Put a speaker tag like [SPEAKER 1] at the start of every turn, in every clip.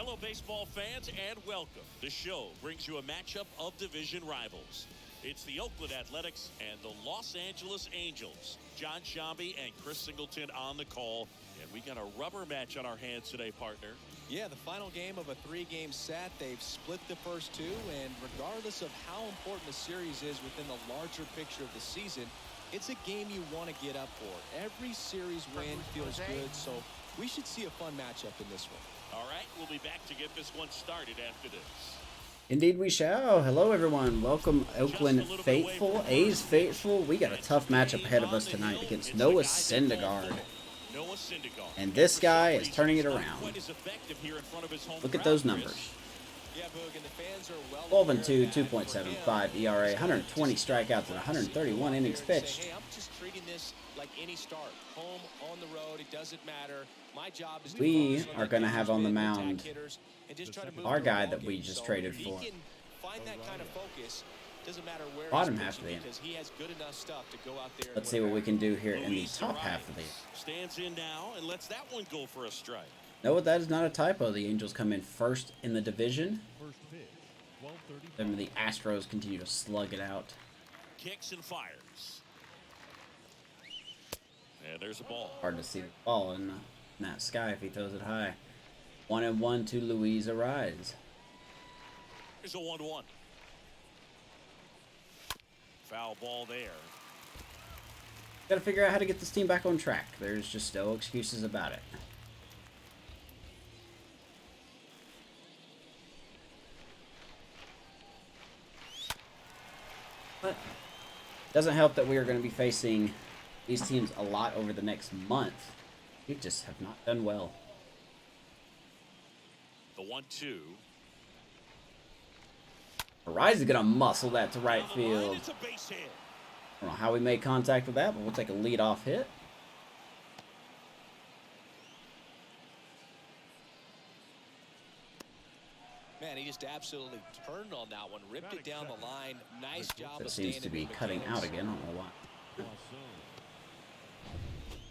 [SPEAKER 1] Hello, baseball fans, and welcome. The show brings you a matchup of division rivals. It's the Oakland Athletics and the Los Angeles Angels. John Shambi and Chris Singleton on the call, and we got a rubber match on our hands today, partner.
[SPEAKER 2] Yeah, the final game of a three-game set. They've split the first two, and regardless of how important the series is within the larger picture of the season, it's a game you want to get up for. Every series win feels good, so we should see a fun matchup in this one.
[SPEAKER 1] All right, we'll be back to get this one started after this.
[SPEAKER 3] Indeed we shall. Hello everyone. Welcome Oakland faithful, A's faithful. We got a tough matchup ahead of us tonight against Noah Syndergaard. And this guy is turning it around. Look at those numbers. 12-2, 2.75 ERA, 120 strikeouts, and 131 innings pitched.
[SPEAKER 2] I'm just treating this like any start. Home, on the road, it doesn't matter. My job is
[SPEAKER 3] we are going to have on the mound our guy that we just traded for. Bottom half of the inning. Let's see what we can do here in the top half of the inning.
[SPEAKER 1] Stands in now and lets that one go for a strike.
[SPEAKER 3] No, that is not a typo. The Angels come in first in the division. Then the Astros continue to slug it out.
[SPEAKER 1] Kicks and fires. And there's a ball.
[SPEAKER 3] Hard to see the ball in that sky if he throws it high. 1-1 to Luis Ariz.
[SPEAKER 1] Here's a 1-1. Foul ball there.
[SPEAKER 3] Got to figure out how to get this team back on track. There's just no excuses about it. But doesn't help that we are going to be facing these teams a lot over the next month. We just have not done well.
[SPEAKER 1] The 1-2.
[SPEAKER 3] Ariz is going to muscle that to right field. I don't know how we made contact with that, but we'll take a lead-off hit.
[SPEAKER 2] Man, he just absolutely turned on that one, ripped it down the line. Nice job.
[SPEAKER 3] That seems to be cutting out again. I don't know why.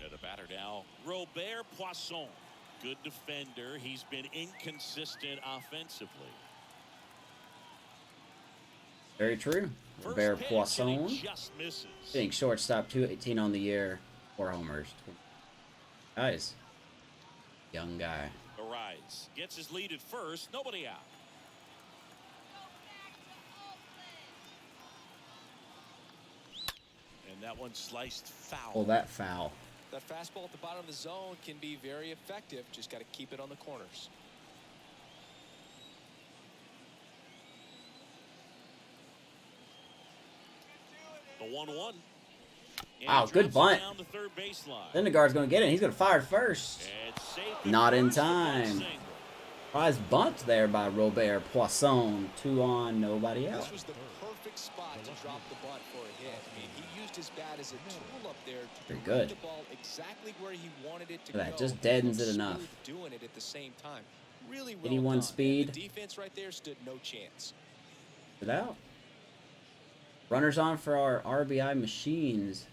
[SPEAKER 1] And the batter now, Robert Poisson. Good defender. He's been inconsistent offensively.
[SPEAKER 3] Very true. Robert Poisson. Hitting shortstop, 218 on the year, 4 homers. Guys, young guy.
[SPEAKER 1] Ariz gets his lead at first. Nobody out. And that one sliced foul.
[SPEAKER 3] Oh, that foul.
[SPEAKER 2] That fastball at the bottom of the zone can be very effective. Just got to keep it on the corners.
[SPEAKER 1] The 1-1.
[SPEAKER 3] Wow, good bunt. Syndergaard's going to get it. He's going to fire it first. Not in time. Prize bunt there by Robert Poisson. 2 on, nobody out.
[SPEAKER 2] This was the perfect spot to drop the bunt for a hit. I mean, he used his bat as a tool up there to
[SPEAKER 3] good.
[SPEAKER 2] the ball exactly where he wanted it to
[SPEAKER 3] That
[SPEAKER 2] go.
[SPEAKER 3] just deadens it enough.
[SPEAKER 2] Doing it at the same time. Really well
[SPEAKER 3] 81
[SPEAKER 2] done.
[SPEAKER 3] speed.
[SPEAKER 2] The defense right there stood no chance.
[SPEAKER 3] Get out. Runners on for our RBI machines.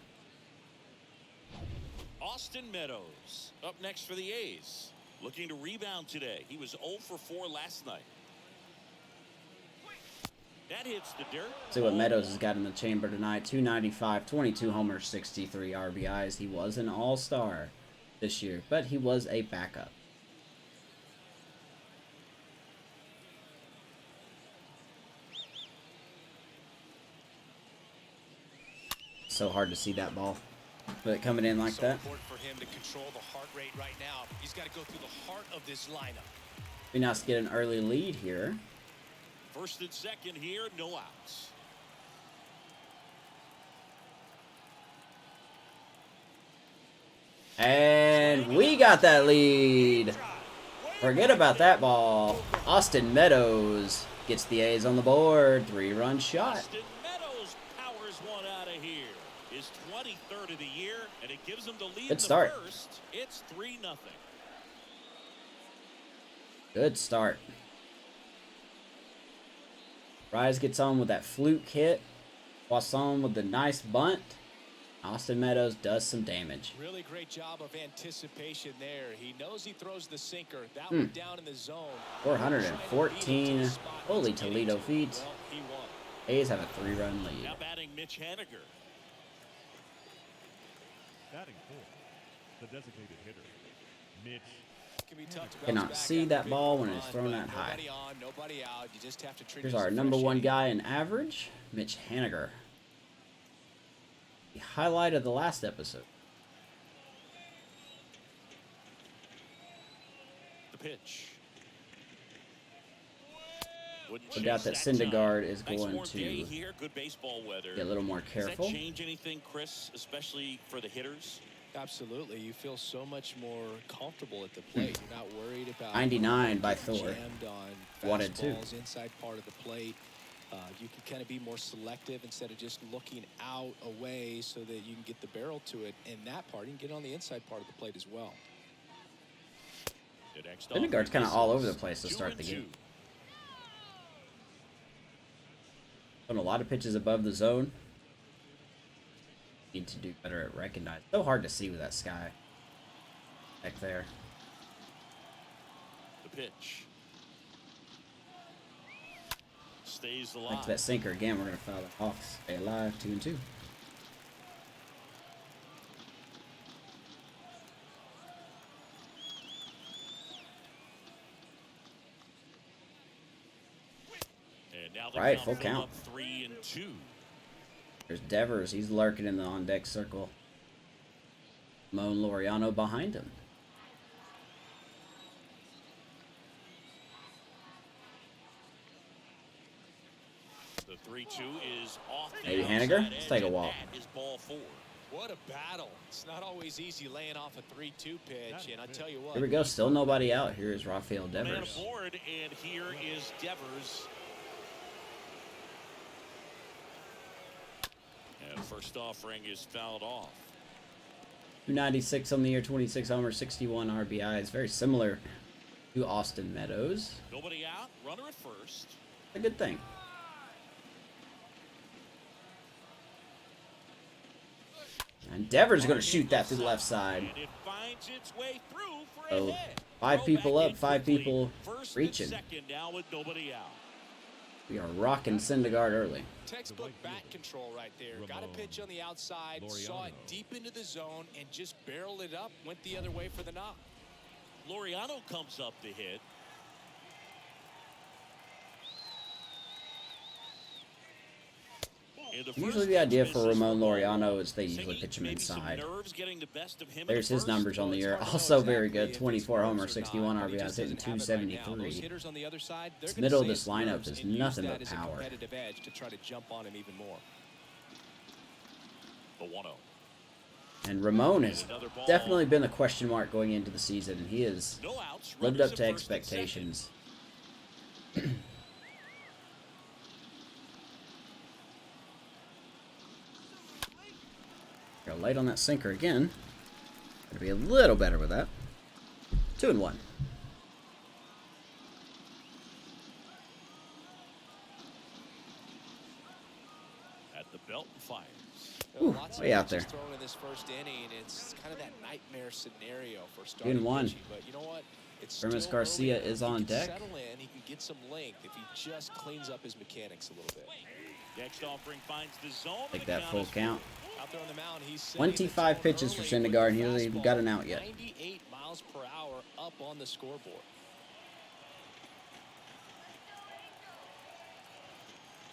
[SPEAKER 1] Austin Meadows up next for the A's. Looking to rebound today. He was 0 for 4 last night. That hits the dirt.
[SPEAKER 3] See what Meadows has got in the chamber tonight. 295, 22 homers, 63 RBIs. He was an all-star this year, but he was a backup. So hard to see that ball, but coming in like that.
[SPEAKER 2] Important for him to control the heart rate right now. He's got to go through the heart of this lineup.
[SPEAKER 3] Be nice to get an early lead here.
[SPEAKER 1] First and second here, no outs.
[SPEAKER 3] And we got that lead. Forget about that ball. Austin Meadows gets the A's on the board. 3-run shot.
[SPEAKER 1] Austin Meadows powers one out of here. His 23rd of the year, and it gives him the lead.
[SPEAKER 3] Good start.
[SPEAKER 1] In the first. It's 3-0.
[SPEAKER 3] Good start. Ariz gets on with that fluke hit. Poisson with the nice bunt. Austin Meadows does some damage.
[SPEAKER 2] Really great job of anticipation there. He knows he throws the sinker. That one down in the zone.
[SPEAKER 3] 414. Holy Toledo feet.
[SPEAKER 2] Well, he won.
[SPEAKER 3] A's have a 3-run lead.
[SPEAKER 1] Now batting Mitch Haniger.
[SPEAKER 4] Batting fourth, the designated hitter, Mitch.
[SPEAKER 3] Cannot see that ball when it's thrown that high. Here's our number one guy in average, Mitch Haniger. The highlight of the last episode.
[SPEAKER 1] The pitch.
[SPEAKER 3] No doubt that Syndergaard is going to
[SPEAKER 1] here. Good baseball weather.
[SPEAKER 3] be a little more careful.
[SPEAKER 1] Does that change anything, Chris, especially for the hitters?
[SPEAKER 2] Absolutely. You feel so much more comfortable at the plate. You're not worried about
[SPEAKER 3] 99 by Thor.
[SPEAKER 2] jammed on
[SPEAKER 3] 1 and 2.
[SPEAKER 2] fastballs inside part of the plate. You can kind of be more selective instead of just looking out away so that you can get the barrel to it. In that part, you can get on the inside part of the plate as well.
[SPEAKER 3] Syndergaard's kind of all over the place to start the game. Throwing a lot of pitches above the zone. Need to do better at recognizing. So hard to see with that sky back there.
[SPEAKER 1] The pitch stays alive.
[SPEAKER 3] Back to that sinker again. We're gonna foul it off. Stay alive. 2 and 2.
[SPEAKER 1] And now
[SPEAKER 3] right, full count.
[SPEAKER 1] 3 and 2.
[SPEAKER 3] There's Devers. He's lurking in the on-deck circle. Ramon Laureano behind him.
[SPEAKER 1] The 3-2 is off.
[SPEAKER 3] Maybe Haniger. Let's take a walk.
[SPEAKER 1] Is ball 4.
[SPEAKER 2] What a battle. It's not always easy laying off a 3-2 pitch, and I tell you what.
[SPEAKER 3] Here we go. Still nobody out. Here is Rafael
[SPEAKER 1] Man
[SPEAKER 3] Devers.
[SPEAKER 1] aboard, and here is Devers. And first offering is fouled off.
[SPEAKER 3] 296 on the year, 26 homers, 61 RBIs. Very similar to Austin Meadows.
[SPEAKER 1] Nobody out. Runner at first.
[SPEAKER 3] A good thing. And Devers is going to shoot that through the left side.
[SPEAKER 1] And it finds its way through for a
[SPEAKER 3] So
[SPEAKER 1] hit.
[SPEAKER 3] 5 people
[SPEAKER 1] Throw back
[SPEAKER 3] up,
[SPEAKER 1] in
[SPEAKER 3] 5
[SPEAKER 1] quickly.
[SPEAKER 3] people
[SPEAKER 1] First
[SPEAKER 3] reaching.
[SPEAKER 1] and second now with nobody out.
[SPEAKER 3] We are rocking Syndergaard early.
[SPEAKER 2] Textbook bat control right there. Got a pitch on the outside, saw it deep into the zone, and just barreled it up, went the other way for the knock.
[SPEAKER 1] Laureano comes up to hit.
[SPEAKER 3] Usually the idea for Ramon Laureano is they usually pitch him inside. There's his numbers on the year. Also very good. 24 homers, 61 RBIs, hitting 273. This middle of this lineup is nothing but power. And Ramon has definitely been a question mark going into the season, and he has lived up to expectations. Go light on that sinker again. Gotta be a little better with that. 2 and 1.
[SPEAKER 1] At the belt and fires.
[SPEAKER 3] Ooh, way out there.
[SPEAKER 2] Thrown in this first inning, it's kind of that nightmare scenario for
[SPEAKER 3] 2 and 1.
[SPEAKER 2] pitching, but you know what? It's
[SPEAKER 3] Hermes
[SPEAKER 2] still
[SPEAKER 3] Garcia
[SPEAKER 2] early.
[SPEAKER 3] is on deck.
[SPEAKER 2] Settle in, he can get some length if he just cleans up his mechanics a little bit.
[SPEAKER 1] Next offering finds the zone.
[SPEAKER 3] Take that full count.
[SPEAKER 2] Out there on the mound, he's
[SPEAKER 3] 25 pitches for Syndergaard, and he hasn't even got an out yet.
[SPEAKER 2] 98 miles per hour up on the scoreboard.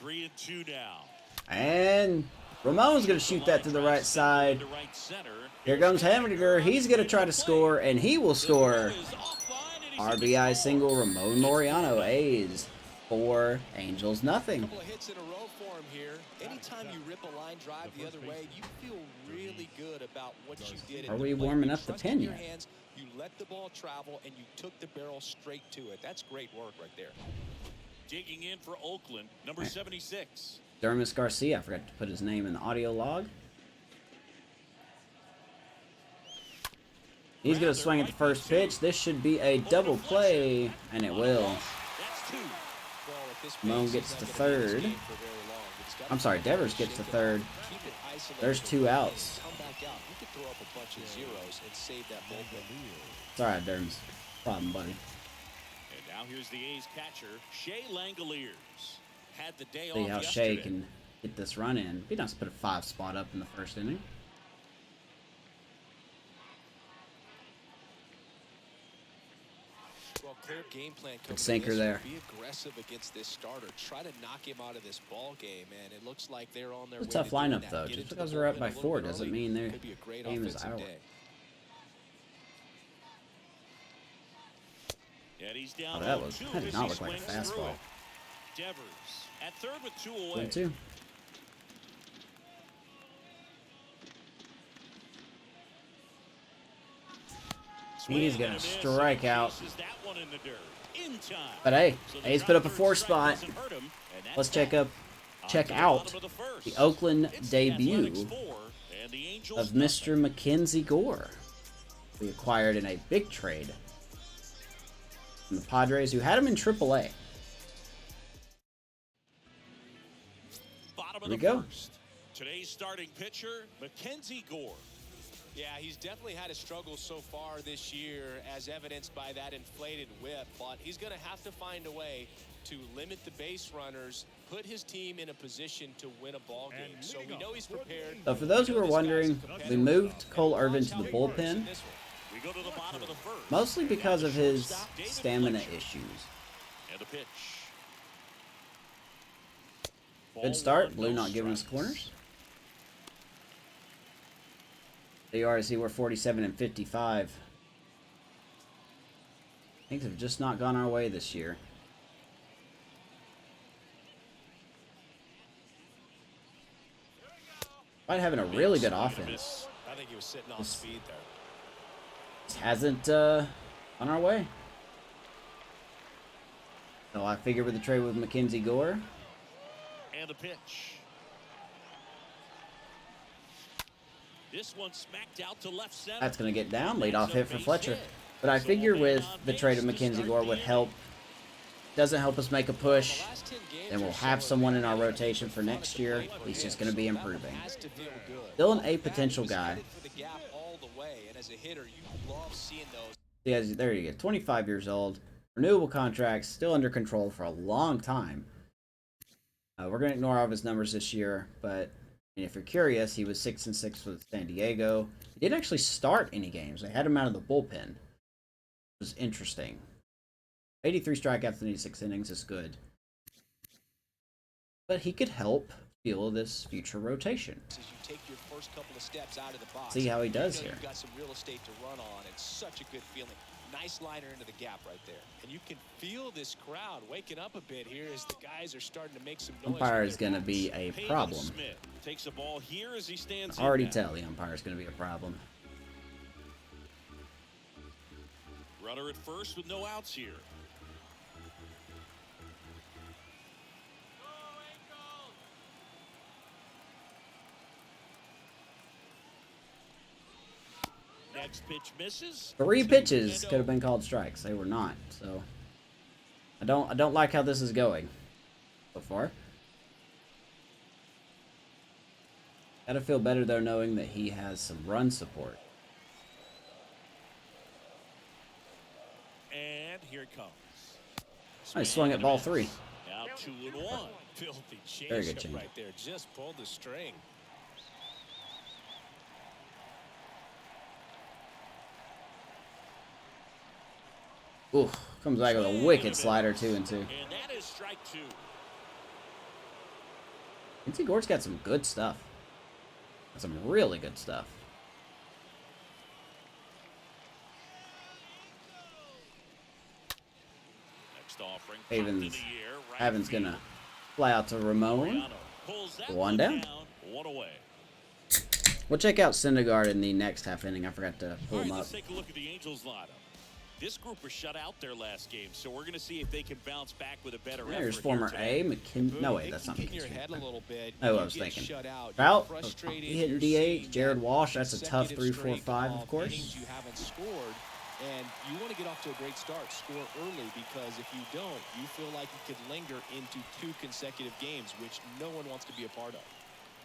[SPEAKER 1] Three and 2 now.
[SPEAKER 3] And Ramon's going to shoot that to the right side. Here comes Haniger. He's going to try to score, and he will score. RBI single, Ramon Laureano. A's 4, Angels nothing.
[SPEAKER 2] Couple of hits in a row for him here. Anytime you rip a line drive the other way, you feel really good about what you did.
[SPEAKER 3] Are we warming up the pin yet?
[SPEAKER 2] You let the ball travel, and you took the barrel straight to it. That's great work right there.
[SPEAKER 1] Digging in for Oakland, number 76.
[SPEAKER 3] Hermes Garcia. I forgot to put his name in the audio log. He's going to swing at the first pitch. This should be a double play, and it will.
[SPEAKER 1] That's 2.
[SPEAKER 3] Ramon gets to third. I'm sorry, Devers gets to third. There's 2 outs.
[SPEAKER 2] Come back out. You could throw up a bunch of zeros and save that bullpen.
[SPEAKER 3] It's all right, Derms. Problem, buddy.
[SPEAKER 1] And now here's the A's catcher, Shea Langoliers. Had the day
[SPEAKER 3] See
[SPEAKER 1] off
[SPEAKER 3] how
[SPEAKER 1] yesterday.
[SPEAKER 3] Shea can get this run in. Be nice to put a 5 spot up in the first inning.
[SPEAKER 2] Well, clear game plan.
[SPEAKER 3] Good sinker there.
[SPEAKER 2] Be aggressive against this starter. Try to knock him out of this ball game, and it looks like they're on their way.
[SPEAKER 3] It's a tough
[SPEAKER 2] to doing
[SPEAKER 3] lineup,
[SPEAKER 2] that.
[SPEAKER 3] though.
[SPEAKER 2] Get
[SPEAKER 3] Just
[SPEAKER 2] into
[SPEAKER 3] because
[SPEAKER 2] the
[SPEAKER 3] we're up
[SPEAKER 2] bullpen
[SPEAKER 3] by
[SPEAKER 2] a little
[SPEAKER 3] 4
[SPEAKER 2] bit
[SPEAKER 3] doesn't
[SPEAKER 2] early.
[SPEAKER 3] mean their
[SPEAKER 2] Could be a great
[SPEAKER 3] game is
[SPEAKER 2] offensive
[SPEAKER 3] out.
[SPEAKER 2] day.
[SPEAKER 1] And he's down
[SPEAKER 3] Oh, that
[SPEAKER 1] 0-2
[SPEAKER 3] did
[SPEAKER 1] as
[SPEAKER 3] not
[SPEAKER 1] he
[SPEAKER 3] look like a
[SPEAKER 1] swings through
[SPEAKER 3] fastball.
[SPEAKER 1] it. Devers at third with 2 away.
[SPEAKER 3] 2-2. He's going to strike out. But hey, A's put up a 4 spot. Let's check out the Oakland debut of Mr. Mackenzie Gore. We acquired in a big trade from the Padres, who had him in AAA.
[SPEAKER 1] Bottom of
[SPEAKER 3] Here we
[SPEAKER 1] the
[SPEAKER 3] go.
[SPEAKER 1] first. Today's starting pitcher, Mackenzie Gore.
[SPEAKER 2] Yeah, he's definitely had a struggle so far this year, as evidenced by that inflated whip. But he's going to have to find a way to limit the base runners, put his team in a position to win a ball game. So we know he's prepared.
[SPEAKER 3] So for those who are wondering, we moved Cole Irvin to the bullpen,
[SPEAKER 1] We go to the bottom of the first.
[SPEAKER 3] mostly because of his stamina issues.
[SPEAKER 1] And a pitch.
[SPEAKER 3] Good start. Blue not giving us corners. The RSC were 47 and 55. Things have just not gone our way this year. Despite having a really good offense,
[SPEAKER 2] I think he was sitting off speed there.
[SPEAKER 3] just hasn't on our way. So I figure with the trade with Mackenzie Gore,
[SPEAKER 1] And a pitch. This one smacked out to left center.
[SPEAKER 3] that's going to get down. Leadoff hit for Fletcher. But I figure with the trade of Mackenzie Gore would help. Doesn't help us make a push. Then we'll have someone in our rotation for next year. He's just going to be improving. Still an A potential guy. Yeah, there you go. 25 years old. Renewable contracts. Still under control for a long time. We're going to ignore all of his numbers this year. But if you're curious, he was 6-6 with San Diego. He didn't actually start any games. They had him out of the bullpen. It was interesting. 83 strikeouts in 86 innings is good. But he could help fuel this future rotation.
[SPEAKER 2] As you take your first couple of steps out of the box,
[SPEAKER 3] See how he does
[SPEAKER 2] you know
[SPEAKER 3] here.
[SPEAKER 2] You've got some real estate to run on. It's such a good feeling. Nice liner into the gap right there. And you can feel this crowd waking up a bit here as the guys are starting to make some noise.
[SPEAKER 3] Umpire is going to be a problem.
[SPEAKER 1] Smith takes a ball here as he stands.
[SPEAKER 3] I already tell the umpire is going to be a problem.
[SPEAKER 1] Runner at first with no outs here. Next pitch misses.
[SPEAKER 3] 3 pitches could have been called strikes. They were not. So I don't like how this is going so far. Gotta feel better though knowing that he has some run support.
[SPEAKER 1] And here it comes.
[SPEAKER 3] I swung at ball 3.
[SPEAKER 1] Now 2-1.
[SPEAKER 2] Filthy
[SPEAKER 3] Very good
[SPEAKER 2] changeup
[SPEAKER 3] change.
[SPEAKER 2] right there. Just pulled the string.
[SPEAKER 3] Ooh, comes back with a wicked slider 2-2.
[SPEAKER 1] And that is strike 2.
[SPEAKER 3] Mackenzie Gore's got some good stuff. Some really good stuff.
[SPEAKER 1] Next offering.
[SPEAKER 3] Haven's gonna fly out to Ramon. One down.
[SPEAKER 1] One away.
[SPEAKER 3] We'll check out Syndergaard in the next half inning. I forgot to
[SPEAKER 1] All
[SPEAKER 3] pull
[SPEAKER 1] right,
[SPEAKER 3] him up.
[SPEAKER 1] let's take a look at the Angels lineup. This group was shut out their last game, so we're going to see if they can bounce back with a better effort.
[SPEAKER 3] There's
[SPEAKER 1] here
[SPEAKER 3] former
[SPEAKER 1] today.
[SPEAKER 3] A. No, wait, that's not
[SPEAKER 2] Get in your
[SPEAKER 3] McKinnon.
[SPEAKER 2] head a little bit.
[SPEAKER 3] Oh,
[SPEAKER 2] You
[SPEAKER 3] I was
[SPEAKER 2] get
[SPEAKER 3] thinking.
[SPEAKER 2] shut out.
[SPEAKER 3] Trout,
[SPEAKER 2] You're frustrated.
[SPEAKER 3] he hitting
[SPEAKER 2] You're
[SPEAKER 3] DH.
[SPEAKER 2] seeing
[SPEAKER 3] Jared
[SPEAKER 2] that
[SPEAKER 3] Walsh, that's a tough
[SPEAKER 2] consecutive
[SPEAKER 3] 3-4-5,
[SPEAKER 2] string
[SPEAKER 3] of course.
[SPEAKER 2] innings you haven't scored, and you want to get off to a great start. Score early, because if you don't, you feel like you could linger into 2 consecutive games, which no one wants to be a part of.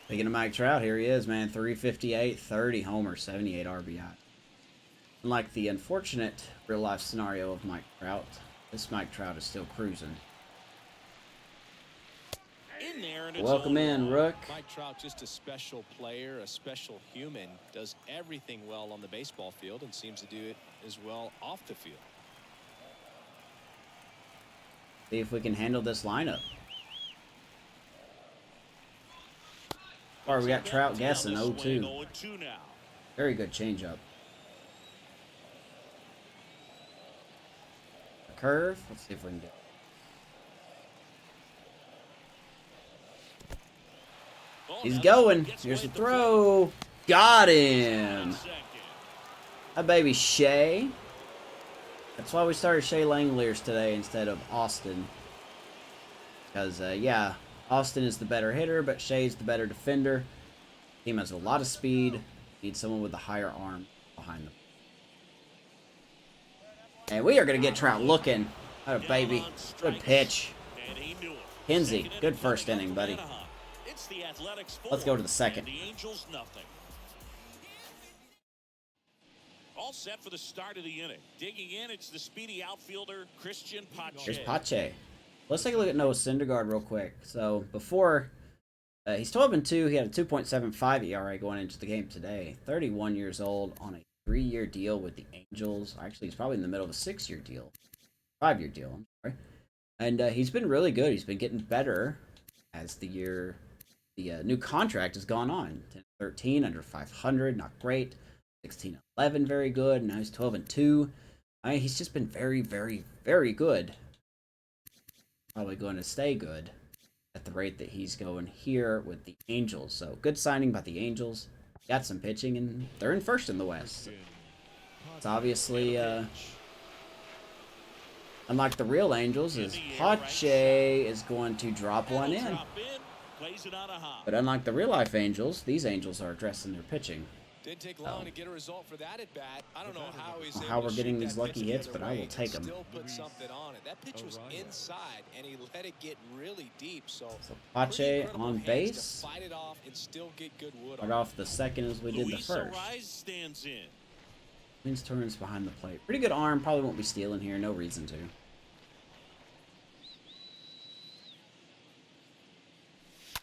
[SPEAKER 3] Speaking of Mike Trout, here he is, man. 358, 30 homers, 78 RBI. Unlike the unfortunate real-life scenario of Mike Trout, this Mike Trout is still cruising.
[SPEAKER 1] In there, and it's
[SPEAKER 3] Welcome in, Rook.
[SPEAKER 2] Mike Trout, just a special player, a special human, does everything well on the baseball field and seems to do it as well off the field.
[SPEAKER 3] See if we can handle this lineup. All right, we got Trout guessing 0-2. Very good changeup. A curve. Let's see if we can get it. He's going. Here's the throw. Got him. Hi, baby Shea. That's why we started Shea Langoliers today instead of Austin. Because, yeah, Austin is the better hitter, but Shea's the better defender. Team has a lot of speed. Need someone with a higher arm behind them. And we are going to get Trout looking. Oh, baby. Good pitch. Mackenzie, good first inning, buddy. Let's go to the second.
[SPEAKER 1] All set for the start of the inning. Digging in, it's the speedy outfielder, Christian Pache.
[SPEAKER 3] Here's Pache. Let's take a look at Noah Syndergaard real quick. So, before, he's 12-2. He had a 2.75 ERA going into the game today. 31 years old on a 3-year deal with the Angels. Actually, he's probably in the middle of a 6-year deal. 5-year deal, I'm sorry. And he's been really good. He's been getting better as the new contract has gone on. 10-13, under 500, not great. 16-11, very good. Now he's 12-2. He's just been very, very, very good. Probably going to stay good at the rate that he's going here with the Angels. So good signing by the Angels. Got some pitching, and they're in first in the West. It's obviously unlike the real Angels, as Pache is going to drop one in. But unlike the real life Angels, these Angels are addressing their pitching.
[SPEAKER 2] Didn't take long to get a result for that at bat. I don't know
[SPEAKER 3] how we're getting these lucky hits, but I will take them.
[SPEAKER 2] Still put something on it. That pitch was inside, and he let it get really deep. So
[SPEAKER 3] Pache on base.
[SPEAKER 2] Fight it off and still get good wood
[SPEAKER 3] right off the second as we did the first.
[SPEAKER 1] Stands in.
[SPEAKER 3] Means turns behind the plate. Pretty good arm. Probably won't be stealing here. No reason to.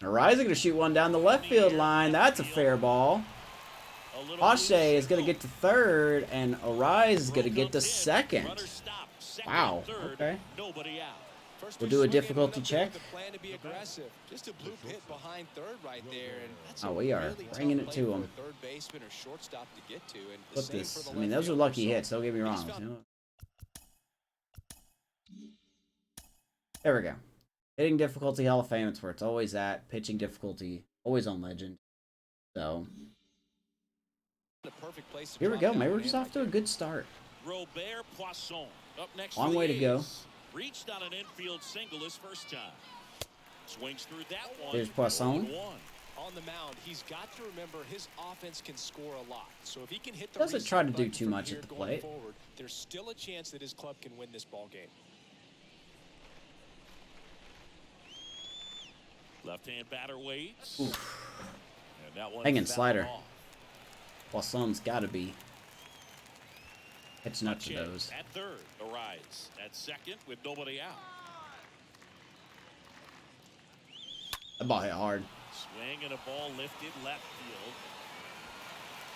[SPEAKER 3] Arise going to shoot one down the left field line. That's a fair ball. Pache is going to get to third, and Arise is going to get to second. Wow. Okay. We'll do a difficulty check. Oh, we are bringing it to him. Flip this. I mean, those are lucky hits. Don't get me wrong. There we go. Hitting difficulty, Hall of Fame. It's where it's always at. Pitching difficulty, always on Legend. So here we go. Maybe we're just off to a good start.
[SPEAKER 1] Robert Poisson up next.
[SPEAKER 3] Long way to go.
[SPEAKER 1] Reached on an infield single his first time. Swings through that one.
[SPEAKER 3] There's Poisson.
[SPEAKER 2] On the mound, he's got to remember his offense can score a lot. So if he can hit the
[SPEAKER 3] doesn't try to do too much at the plate.
[SPEAKER 2] Forward, there's still a chance that his club can win this ball game.
[SPEAKER 1] Left-hand batter waits.
[SPEAKER 3] Hanging slider. Poisson's got to be catching up to those.
[SPEAKER 1] At third, Arise. At second, with nobody out.
[SPEAKER 3] That ball hit hard.
[SPEAKER 1] Swing and a ball lifted left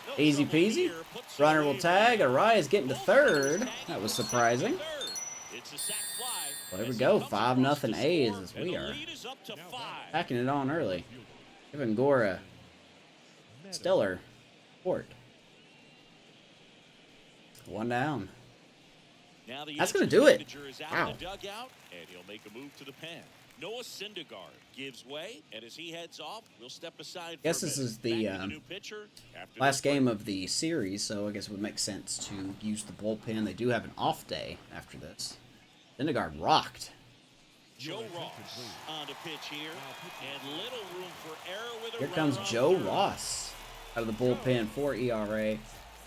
[SPEAKER 1] field.
[SPEAKER 3] Easy peasy. Runner will tag. Arise getting to third. That was surprising. Well, there we go. 5-0 A's as we are packing it on early. Giving Gore a stellar sport. One down. That's going to do it. Wow.
[SPEAKER 1] And he'll make a move to the pen. Noah Syndergaard gives way, and as he heads off, we'll step aside.
[SPEAKER 3] I guess this is the last game of the series, so I guess it would make sense to use the bullpen. They do have an off day after this. Syndergaard rocked.
[SPEAKER 1] Joe Ross on the pitch here, and little room for error with a
[SPEAKER 3] Here comes Joe Ross out of the bullpen for ERA.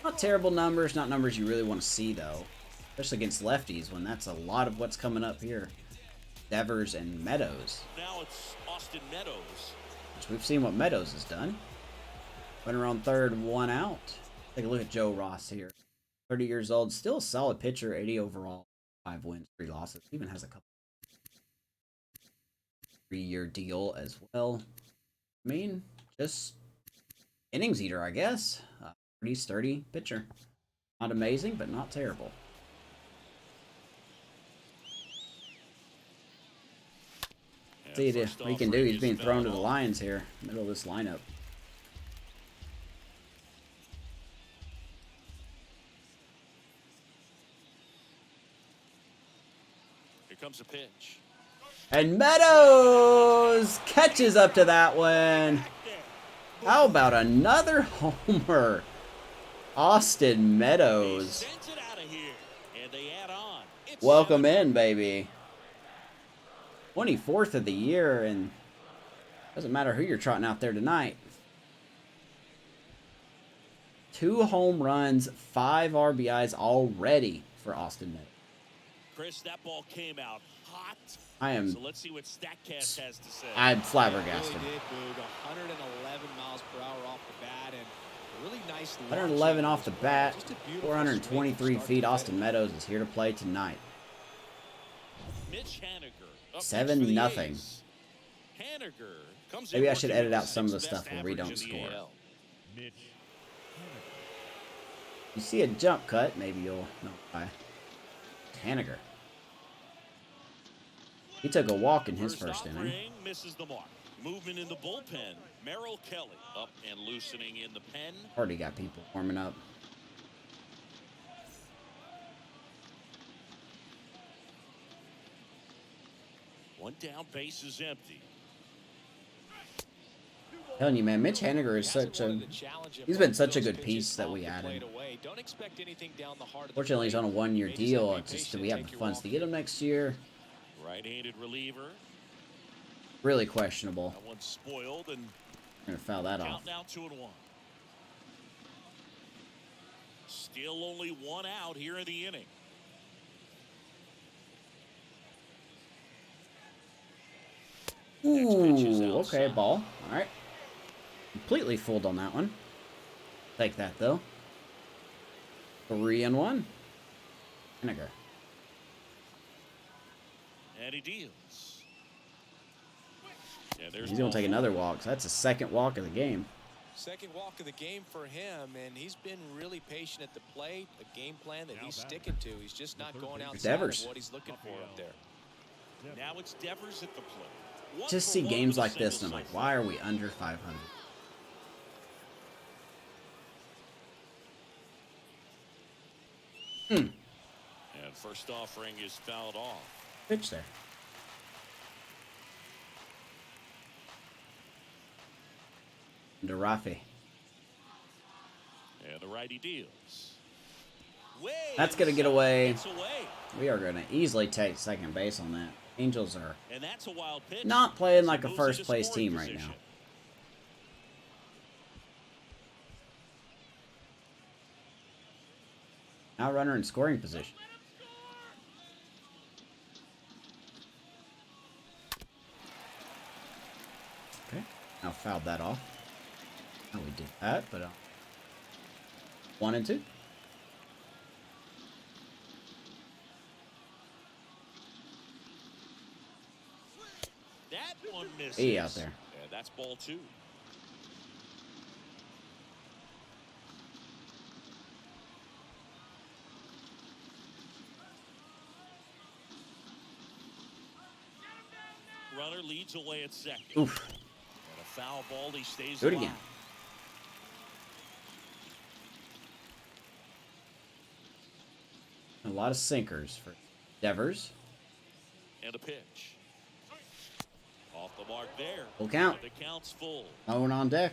[SPEAKER 3] Not terrible numbers, not numbers you really want to see though, especially against lefties when that's a lot of what's coming up here. Devers and Meadows.
[SPEAKER 1] Now it's Austin Meadows.
[SPEAKER 3] Which We've seen what Meadows has done. Runner on third, 1 out. Take a look at Joe Ross here. 30 years old, still a solid pitcher, 80 overall, 5 wins, 3 losses. Even has a couple 3-year deal as well. I mean, just innings eater, I guess. Pretty sturdy pitcher. Not amazing, but not terrible. See what he can do. He's being thrown to the Lions here, middle of this lineup.
[SPEAKER 1] Here comes a pitch.
[SPEAKER 3] And Meadows catches up to that one. How about another homer? Austin Meadows. Welcome in, baby. 24th of the year, and doesn't matter who you're trotting out there tonight. 2 home runs, 5 RBIs already for Austin Meadows.
[SPEAKER 1] Chris, that ball came out hot.
[SPEAKER 3] I am.
[SPEAKER 1] So let's see what StatCast has to say.
[SPEAKER 3] I'm flabbergasted.
[SPEAKER 2] Really did move 111 miles per hour off the bat, and a really nice
[SPEAKER 3] 111 off the bat, 423 feet. Austin Meadows is here to play tonight.
[SPEAKER 1] Mitch Haniger,
[SPEAKER 3] 7-0.
[SPEAKER 1] Comes
[SPEAKER 3] Maybe I should edit out some of the stuff where we don't score. You see a jump cut, maybe you'll know why. Haniger. He took a walk in his first inning.
[SPEAKER 1] Misses the mark. Movement in the bullpen. Merrill Kelly up and loosening in the pen.
[SPEAKER 3] Already got people warming up.
[SPEAKER 1] One down, base is empty.
[SPEAKER 3] Telling you, man, Mitch Haniger is he's been such a good piece that we added. Fortunately, he's on a 1-year deal. It's just, do we have the funds to get him next year?
[SPEAKER 1] Right-handed reliever.
[SPEAKER 3] Really questionable.
[SPEAKER 1] That one's spoiled, and
[SPEAKER 3] gonna foul that off.
[SPEAKER 1] Count now 2-1. Still only 1 out here in the inning.
[SPEAKER 3] Ooh, okay, ball. All right. Completely fooled on that one. Take that, though. 3-1. Haniger.
[SPEAKER 1] And he deals. Yeah,
[SPEAKER 3] He's going to take another walk. So that's the 2nd walk of the game.
[SPEAKER 2] Second walk of the game for him, and he's been really patient at the plate. A game plan that he's sticking to. He's just not going outside of what he's looking for up there.
[SPEAKER 1] Now it's Devers at the plate.
[SPEAKER 3] Just see games like this, and I'm like, why are we under 500?
[SPEAKER 1] And first offering is fouled off.
[SPEAKER 3] Pitch there. To Rafi.
[SPEAKER 1] And the righty deals.
[SPEAKER 3] That's going to get away. We are going to easily take second base on that. Angels are not playing like a first place team right now. Now runner in scoring position. Okay, now fouled that off. Oh, we did that, but 1 and 2.
[SPEAKER 1] That one misses.
[SPEAKER 3] Hey, out there.
[SPEAKER 1] And that's ball 2. Runner leads away at second.
[SPEAKER 3] Oof.
[SPEAKER 1] And a foul ball. He stays
[SPEAKER 3] Do it
[SPEAKER 1] alive.
[SPEAKER 3] again. A lot of sinkers for Devers.
[SPEAKER 1] And a pitch. Off the mark there.
[SPEAKER 3] Full count.
[SPEAKER 1] The count's full.
[SPEAKER 3] Owen on deck.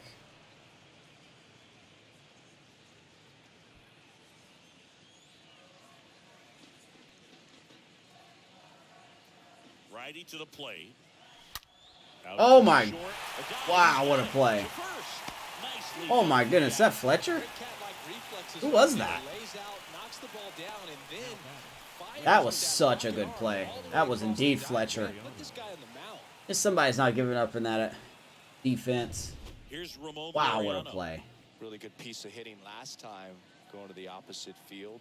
[SPEAKER 1] Righty to the plate.
[SPEAKER 3] Oh my. Wow, what a play. Oh my goodness, that Fletcher? Who was that? That was such a good play. That was indeed Fletcher. If somebody's not giving up in that defense.
[SPEAKER 1] Here's Ramon
[SPEAKER 3] Wow,
[SPEAKER 1] Mariano.
[SPEAKER 3] what a play.
[SPEAKER 2] Really good piece of hitting last time, going to the opposite field.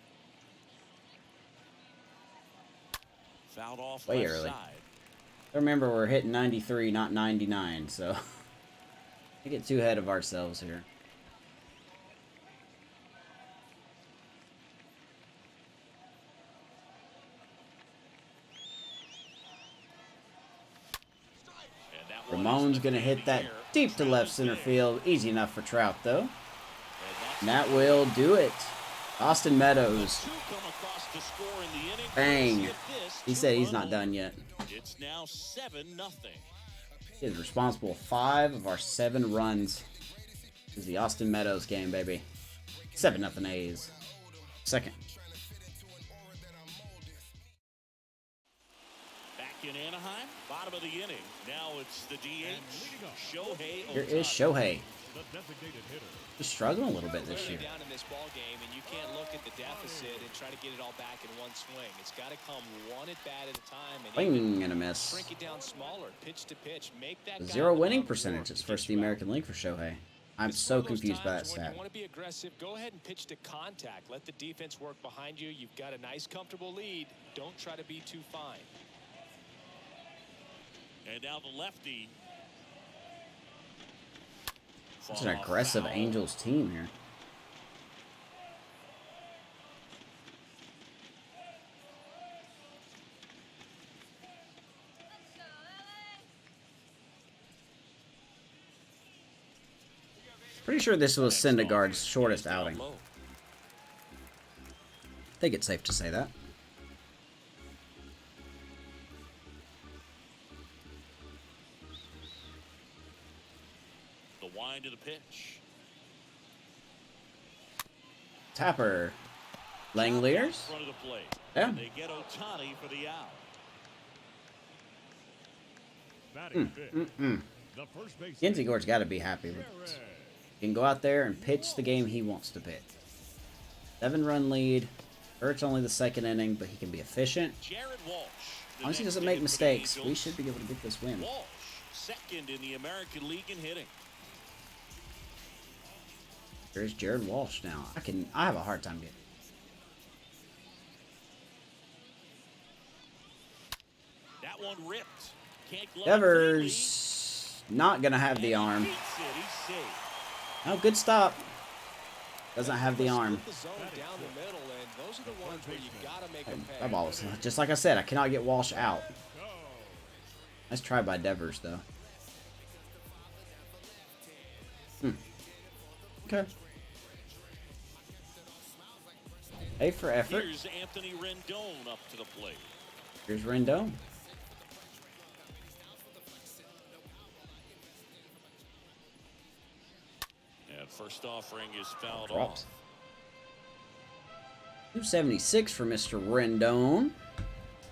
[SPEAKER 1] Fouled off
[SPEAKER 3] Way
[SPEAKER 1] left
[SPEAKER 3] early.
[SPEAKER 1] side.
[SPEAKER 3] Remember, we're hitting 93, not 99, so we get too ahead of ourselves here. Ramon's going to hit that deep to left center field. Easy enough for Trout, though. And that will do it. Austin Meadows. Bang. He said he's not done yet.
[SPEAKER 1] It's now 7-0.
[SPEAKER 3] He is responsible for 5 of our 7 runs. This is the Austin Meadows game, baby. 7-0 A's. Second.
[SPEAKER 1] Back in Anaheim, bottom of the inning. Now it's the DH, Shohei Ohtani.
[SPEAKER 3] Here is Shohei.
[SPEAKER 4] The designated hitter.
[SPEAKER 3] He's struggling a little bit this year.
[SPEAKER 2] Down in this ball game, and you can't look at the deficit and try to get it all back in one swing. It's got to come one at bat at a time, and
[SPEAKER 3] Swing and a miss.
[SPEAKER 2] shrink it down smaller, pitch to pitch, make that
[SPEAKER 3] 0 winning percentages versus the American League for Shohei. I'm so confused by that stat.
[SPEAKER 2] You want to be aggressive, go ahead and pitch to contact. Let the defense work behind you. You've got a nice, comfortable lead. Don't try to be too fine.
[SPEAKER 1] And now the lefty.
[SPEAKER 3] It's an aggressive Angels team here. Pretty sure this was Syndergaard's shortest outing. I think it's safe to say that.
[SPEAKER 1] The wind of the pitch.
[SPEAKER 3] Tapper. Langoliers?
[SPEAKER 1] Front of the plate.
[SPEAKER 3] Yeah.
[SPEAKER 1] And they get Ohtani for the out.
[SPEAKER 4] Batting fifth. The first base.
[SPEAKER 3] Mackenzie Gore's got to be happy with this. He can go out there and pitch the game he wants to pitch. 7-run lead. It's only the second inning, but he can be efficient.
[SPEAKER 1] Jared Walsh.
[SPEAKER 3] As long as he doesn't make mistakes, we should be able to get this win.
[SPEAKER 1] Walsh, second in the American League in hitting.
[SPEAKER 3] There's Jared Walsh now. I have a hard time getting.
[SPEAKER 1] That one ripped. Can't glove
[SPEAKER 3] Devers not gonna have the arm. Oh, good stop. Doesn't have the arm. That ball was just like I said. I cannot get Walsh out. Nice try by Devers, though. Okay. A for effort.
[SPEAKER 1] Here's Anthony Rendon up to the plate.
[SPEAKER 3] Here's Rendon.
[SPEAKER 1] And first offering is fouled
[SPEAKER 3] Drops.
[SPEAKER 1] off.
[SPEAKER 3] 276 for Mr. Rendon.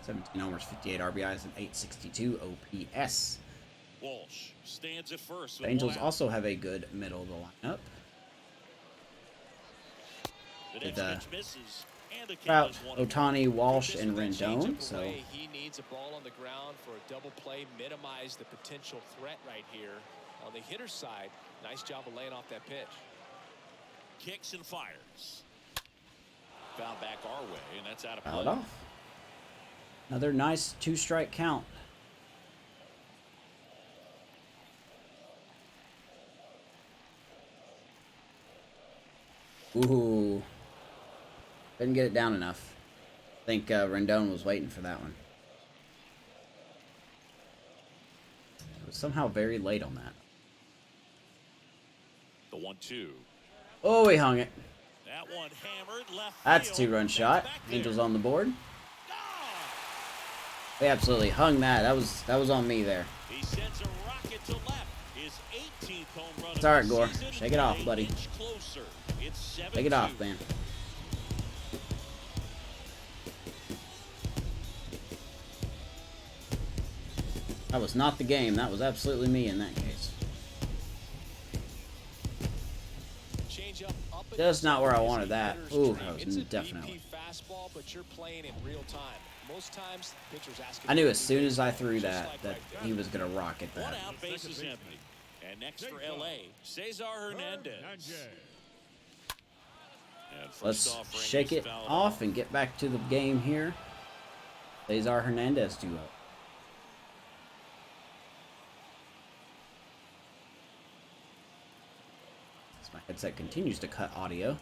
[SPEAKER 3] 17 homers, 58 RBIs, and 862 OPS.
[SPEAKER 1] Walsh stands at first.
[SPEAKER 3] The Angels also have a good middle of the lineup. With Trout, Ohtani, Walsh, and Rendon. So
[SPEAKER 2] he needs a ball on the ground for a double play, minimize the potential threat right here. On the hitter's side, nice job of laying off that pitch.
[SPEAKER 1] Kicks and fires. Foul back our way, and that's out of play.
[SPEAKER 3] fouled off. Another nice 2-strike count. Ooh. Didn't get it down enough. I think Rendon was waiting for that one. It was somehow very late on that.
[SPEAKER 1] The 1-2.
[SPEAKER 3] Oh, he hung it.
[SPEAKER 1] That one hammered left.
[SPEAKER 3] That's a
[SPEAKER 1] field.
[SPEAKER 3] 2-run shot. Angels on the board. They absolutely hung that. That was on me there.
[SPEAKER 1] He sends a rocket to left. His 18th home run.
[SPEAKER 3] It's all right, Gore. Shake it off, buddy. Shake it off, man. That was not the game. That was absolutely me in that case. Just not where I wanted that. Ooh, that was definitely. I knew as soon as I threw that he was gonna rocket that.
[SPEAKER 1] One out, base is empty. And next for LA, Cesar Hernandez. And
[SPEAKER 3] Let's
[SPEAKER 1] off
[SPEAKER 3] shake it off and get back to the game here. Cesar Hernandez duo. My headset continues to cut audio.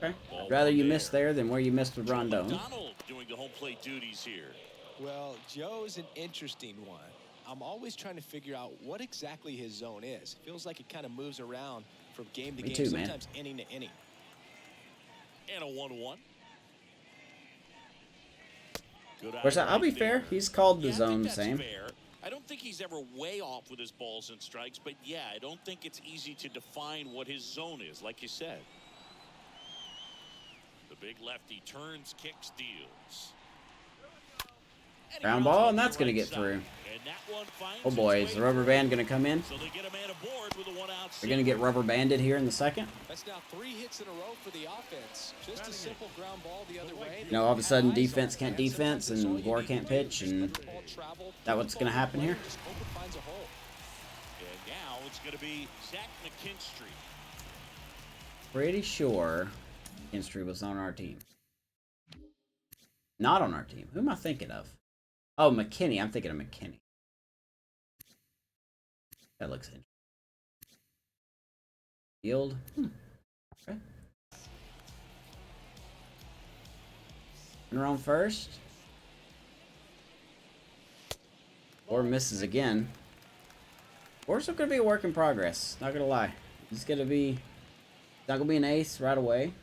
[SPEAKER 3] Okay. I'd rather you miss there than where you missed with Rondon.
[SPEAKER 1] Doing the home plate duties here.
[SPEAKER 2] Well, Joe's an interesting one. I'm always trying to figure out what exactly his zone is. It feels like it kind of moves around from game to game, sometimes inning to inning.
[SPEAKER 1] And a 1-1.
[SPEAKER 3] Of course, I'll be fair. He's called the zone the same.
[SPEAKER 1] Fair. I don't think he's ever way off with his balls and strikes, but yeah, I don't think it's easy to define what his zone is, like you said. The big lefty turns, kicks, deals.
[SPEAKER 3] Ground ball, and that's going to get through. Oh boy, is the rubber band going to come in? We're going to get rubber banded here in the second.
[SPEAKER 2] That's now 3 hits in a row for the offense. Just a simple ground ball the other way.
[SPEAKER 3] You know, all of a sudden defense can't defense and Gore can't pitch, and that what's going to happen here?
[SPEAKER 1] And now it's going to be Zach McKinstry.
[SPEAKER 3] Pretty sure McKinstry was on our team. Not on our team. Who am I thinking of? Oh, McKinney. I'm thinking of McKinney. That looks interesting. Field. Okay. Runner on first. Or misses again. Gore's still gonna be a work in progress. Not gonna lie. He's gonna be not gonna be an ace right away.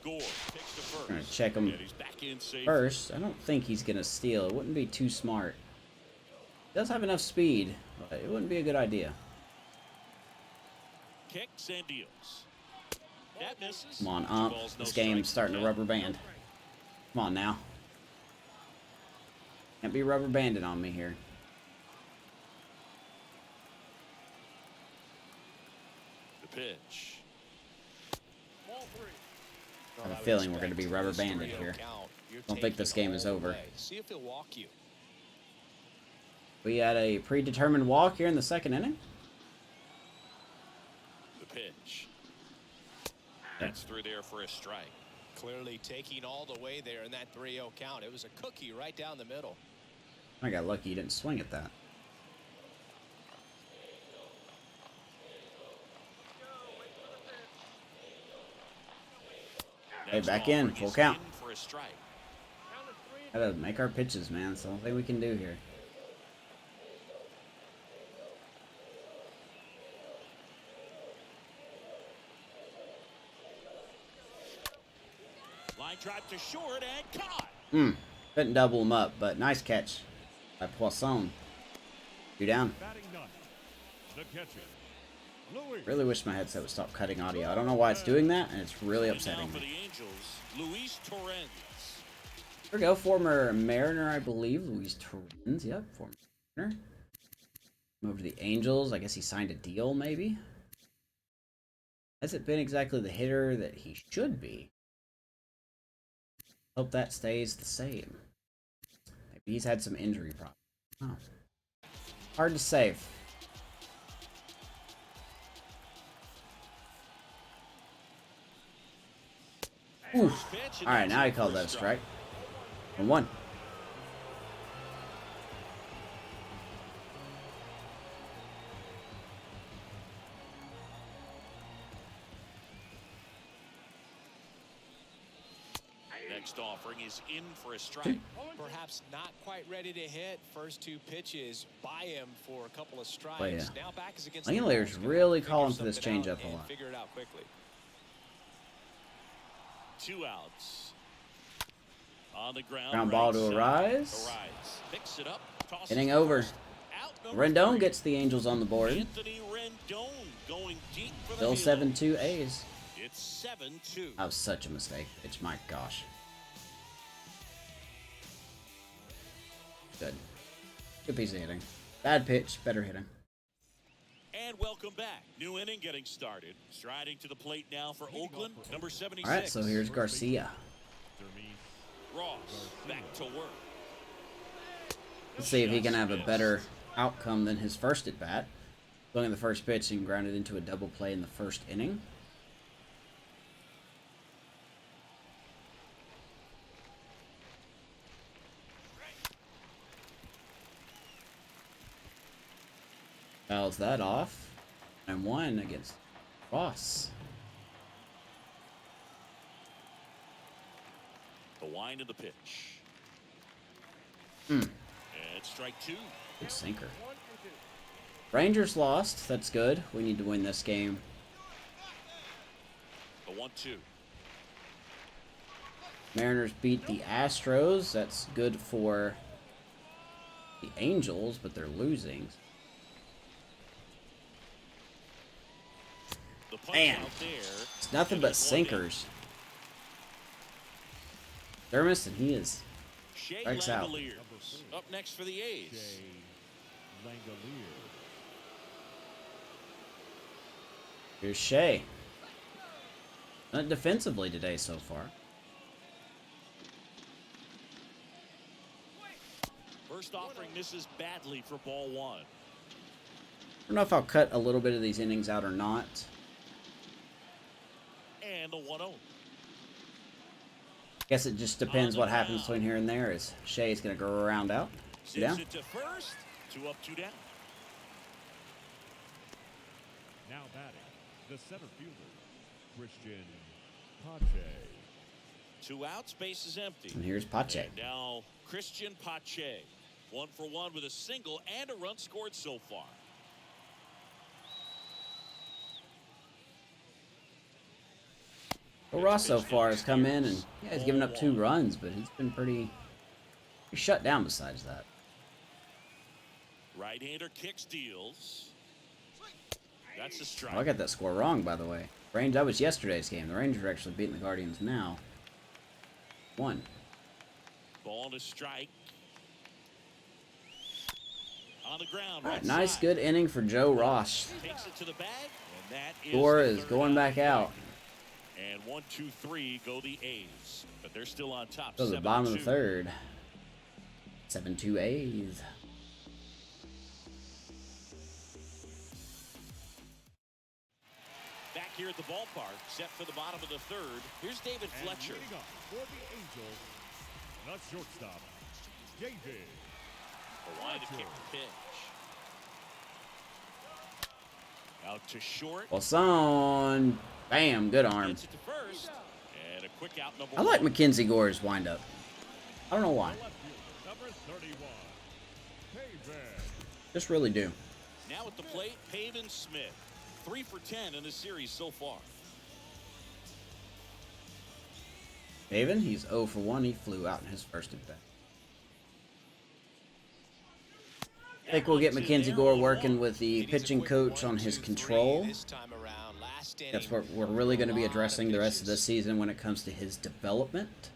[SPEAKER 1] Gore takes the first.
[SPEAKER 3] I'm gonna check him first. I don't think he's gonna steal. It wouldn't be too smart. He does have enough speed, but it wouldn't be a good idea.
[SPEAKER 1] Kicks and deals. That misses.
[SPEAKER 3] Come on, this game's starting to rubber band. Come on now. Can't be rubber banded on me here.
[SPEAKER 1] The pitch.
[SPEAKER 3] I have a feeling we're going to be rubber banded here. Don't think this game is over.
[SPEAKER 2] See if he'll walk you.
[SPEAKER 3] We had a predetermined walk here in the second inning.
[SPEAKER 1] The pitch. That's through there for a strike.
[SPEAKER 2] Clearly taking all the way there in that 3-0 count. It was a cookie right down the middle.
[SPEAKER 3] I got lucky you didn't swing at that. Hey, back in. Full count. Gotta make our pitches, man. That's the only thing we can do here.
[SPEAKER 1] Line drive to short and caught.
[SPEAKER 3] Couldn't double him up, but nice catch by Poisson. 2 down. Really wish my headset would stop cutting audio. I don't know why it's doing that, and it's really upsetting me. Here we go, former Mariner, I believe. Luis Torrens, yep, former Mariner. Over to the Angels. I guess he signed a deal, maybe. Hasn't been exactly the hitter that he should be. Hope that stays the same. Maybe he's had some injury problems. Oh. Hard to say. Alright, now he called that a strike. 1-1.
[SPEAKER 1] Next offering is in for a strike.
[SPEAKER 2] Perhaps not quite ready to hit. First 2 pitches by him for a couple of strikes.
[SPEAKER 3] Oh, yeah.
[SPEAKER 2] Now back is against
[SPEAKER 3] Langler's really calling for this changeup a lot.
[SPEAKER 2] Figure it out quickly.
[SPEAKER 1] 2 outs. On the ground.
[SPEAKER 3] Ground ball to Arise.
[SPEAKER 1] Picks it up.
[SPEAKER 3] Inning over. Rendon gets the Angels on the board.
[SPEAKER 1] Anthony Rendon going deep for
[SPEAKER 3] Still
[SPEAKER 1] the
[SPEAKER 3] 7-2 A's.
[SPEAKER 1] It's 7-2.
[SPEAKER 3] That was such a mistake. It's my gosh. Good. Good piece of hitting. Bad pitch, better hitting.
[SPEAKER 1] And welcome back. New inning getting started. Striding to the plate now for Oakland, number 76.
[SPEAKER 3] All right, so here's Garcia.
[SPEAKER 1] Ross back to work.
[SPEAKER 3] Let's see if he can have a better outcome than his first at bat. Throwing the first pitch and grounded into a double play in the first inning. Fouls that off. And 1 against Ross.
[SPEAKER 1] The wind of the pitch.
[SPEAKER 3] Hmm.
[SPEAKER 1] And strike 2.
[SPEAKER 3] Good sinker. Rangers lost. That's good. We need to win this game.
[SPEAKER 1] The 1-2.
[SPEAKER 3] Mariners beat the Astros. That's good for the Angels, but they're losing.
[SPEAKER 1] The punch
[SPEAKER 3] Man,
[SPEAKER 1] out there.
[SPEAKER 3] it's nothing but sinkers. Dermis, and he is
[SPEAKER 1] Shea
[SPEAKER 3] strikes out.
[SPEAKER 1] Langoliers up next for the A's.
[SPEAKER 3] Here's Shea. Not defensively today so far.
[SPEAKER 1] First offering misses badly for ball 1.
[SPEAKER 3] I don't know if I'll cut a little bit of these innings out or not.
[SPEAKER 1] And the 1-0.
[SPEAKER 3] Guess it just depends what happens between here and there. Is Shea's going to go around out? Two down?
[SPEAKER 1] Sends it to first. 2 up, 2 down.
[SPEAKER 4] Now batting, the center fielder, Christian Pache.
[SPEAKER 1] 2 outs, base is empty.
[SPEAKER 3] And here's Pache.
[SPEAKER 1] And now Christian Pache. 1 for 1 with a single and a run scored so far.
[SPEAKER 3] Well, Ross so far has come in and yeah, he's given up 2 runs, but he's been pretty shut down besides that.
[SPEAKER 1] Right-hander kicks, deals. That's a strike.
[SPEAKER 3] Oh, I got that score wrong, by the way. That was yesterday's game. The Rangers are actually beating the Guardians now. 1.
[SPEAKER 1] Ball to strike. On the ground.
[SPEAKER 3] All right,
[SPEAKER 1] right
[SPEAKER 3] nice,
[SPEAKER 1] side.
[SPEAKER 3] good inning for Joe Ross.
[SPEAKER 1] Takes it to the bag, and that is
[SPEAKER 3] Gore
[SPEAKER 1] the
[SPEAKER 3] is
[SPEAKER 1] third
[SPEAKER 3] going back out.
[SPEAKER 1] And 1, 2, 3 go the A's, but they're still on top.
[SPEAKER 3] So the bottom of the third. 7-2 A's.
[SPEAKER 1] Back here at the ballpark, set for the bottom of the third. Here's David Fletcher.
[SPEAKER 4] And leading up for the Angels, the shortstop, David.
[SPEAKER 1] A wide to kick the pitch. Out to short.
[SPEAKER 3] Wilson. Bam, good arm.
[SPEAKER 1] Gets it to first. And a quick out number
[SPEAKER 3] I like
[SPEAKER 1] 1.
[SPEAKER 3] Mackenzie Gore's windup. I don't know why.
[SPEAKER 4] Left fielder, number 31, David.
[SPEAKER 3] Just really do.
[SPEAKER 1] Now at the plate, Pavin Smith. 3 for 10 in the series so far.
[SPEAKER 3] Haven, he's 0 for 1. He flew out in his first at bat. I think we'll get Mackenzie Gore working with the pitching coach on his control. That's what we're really going to be addressing the rest of this season when it comes to his development.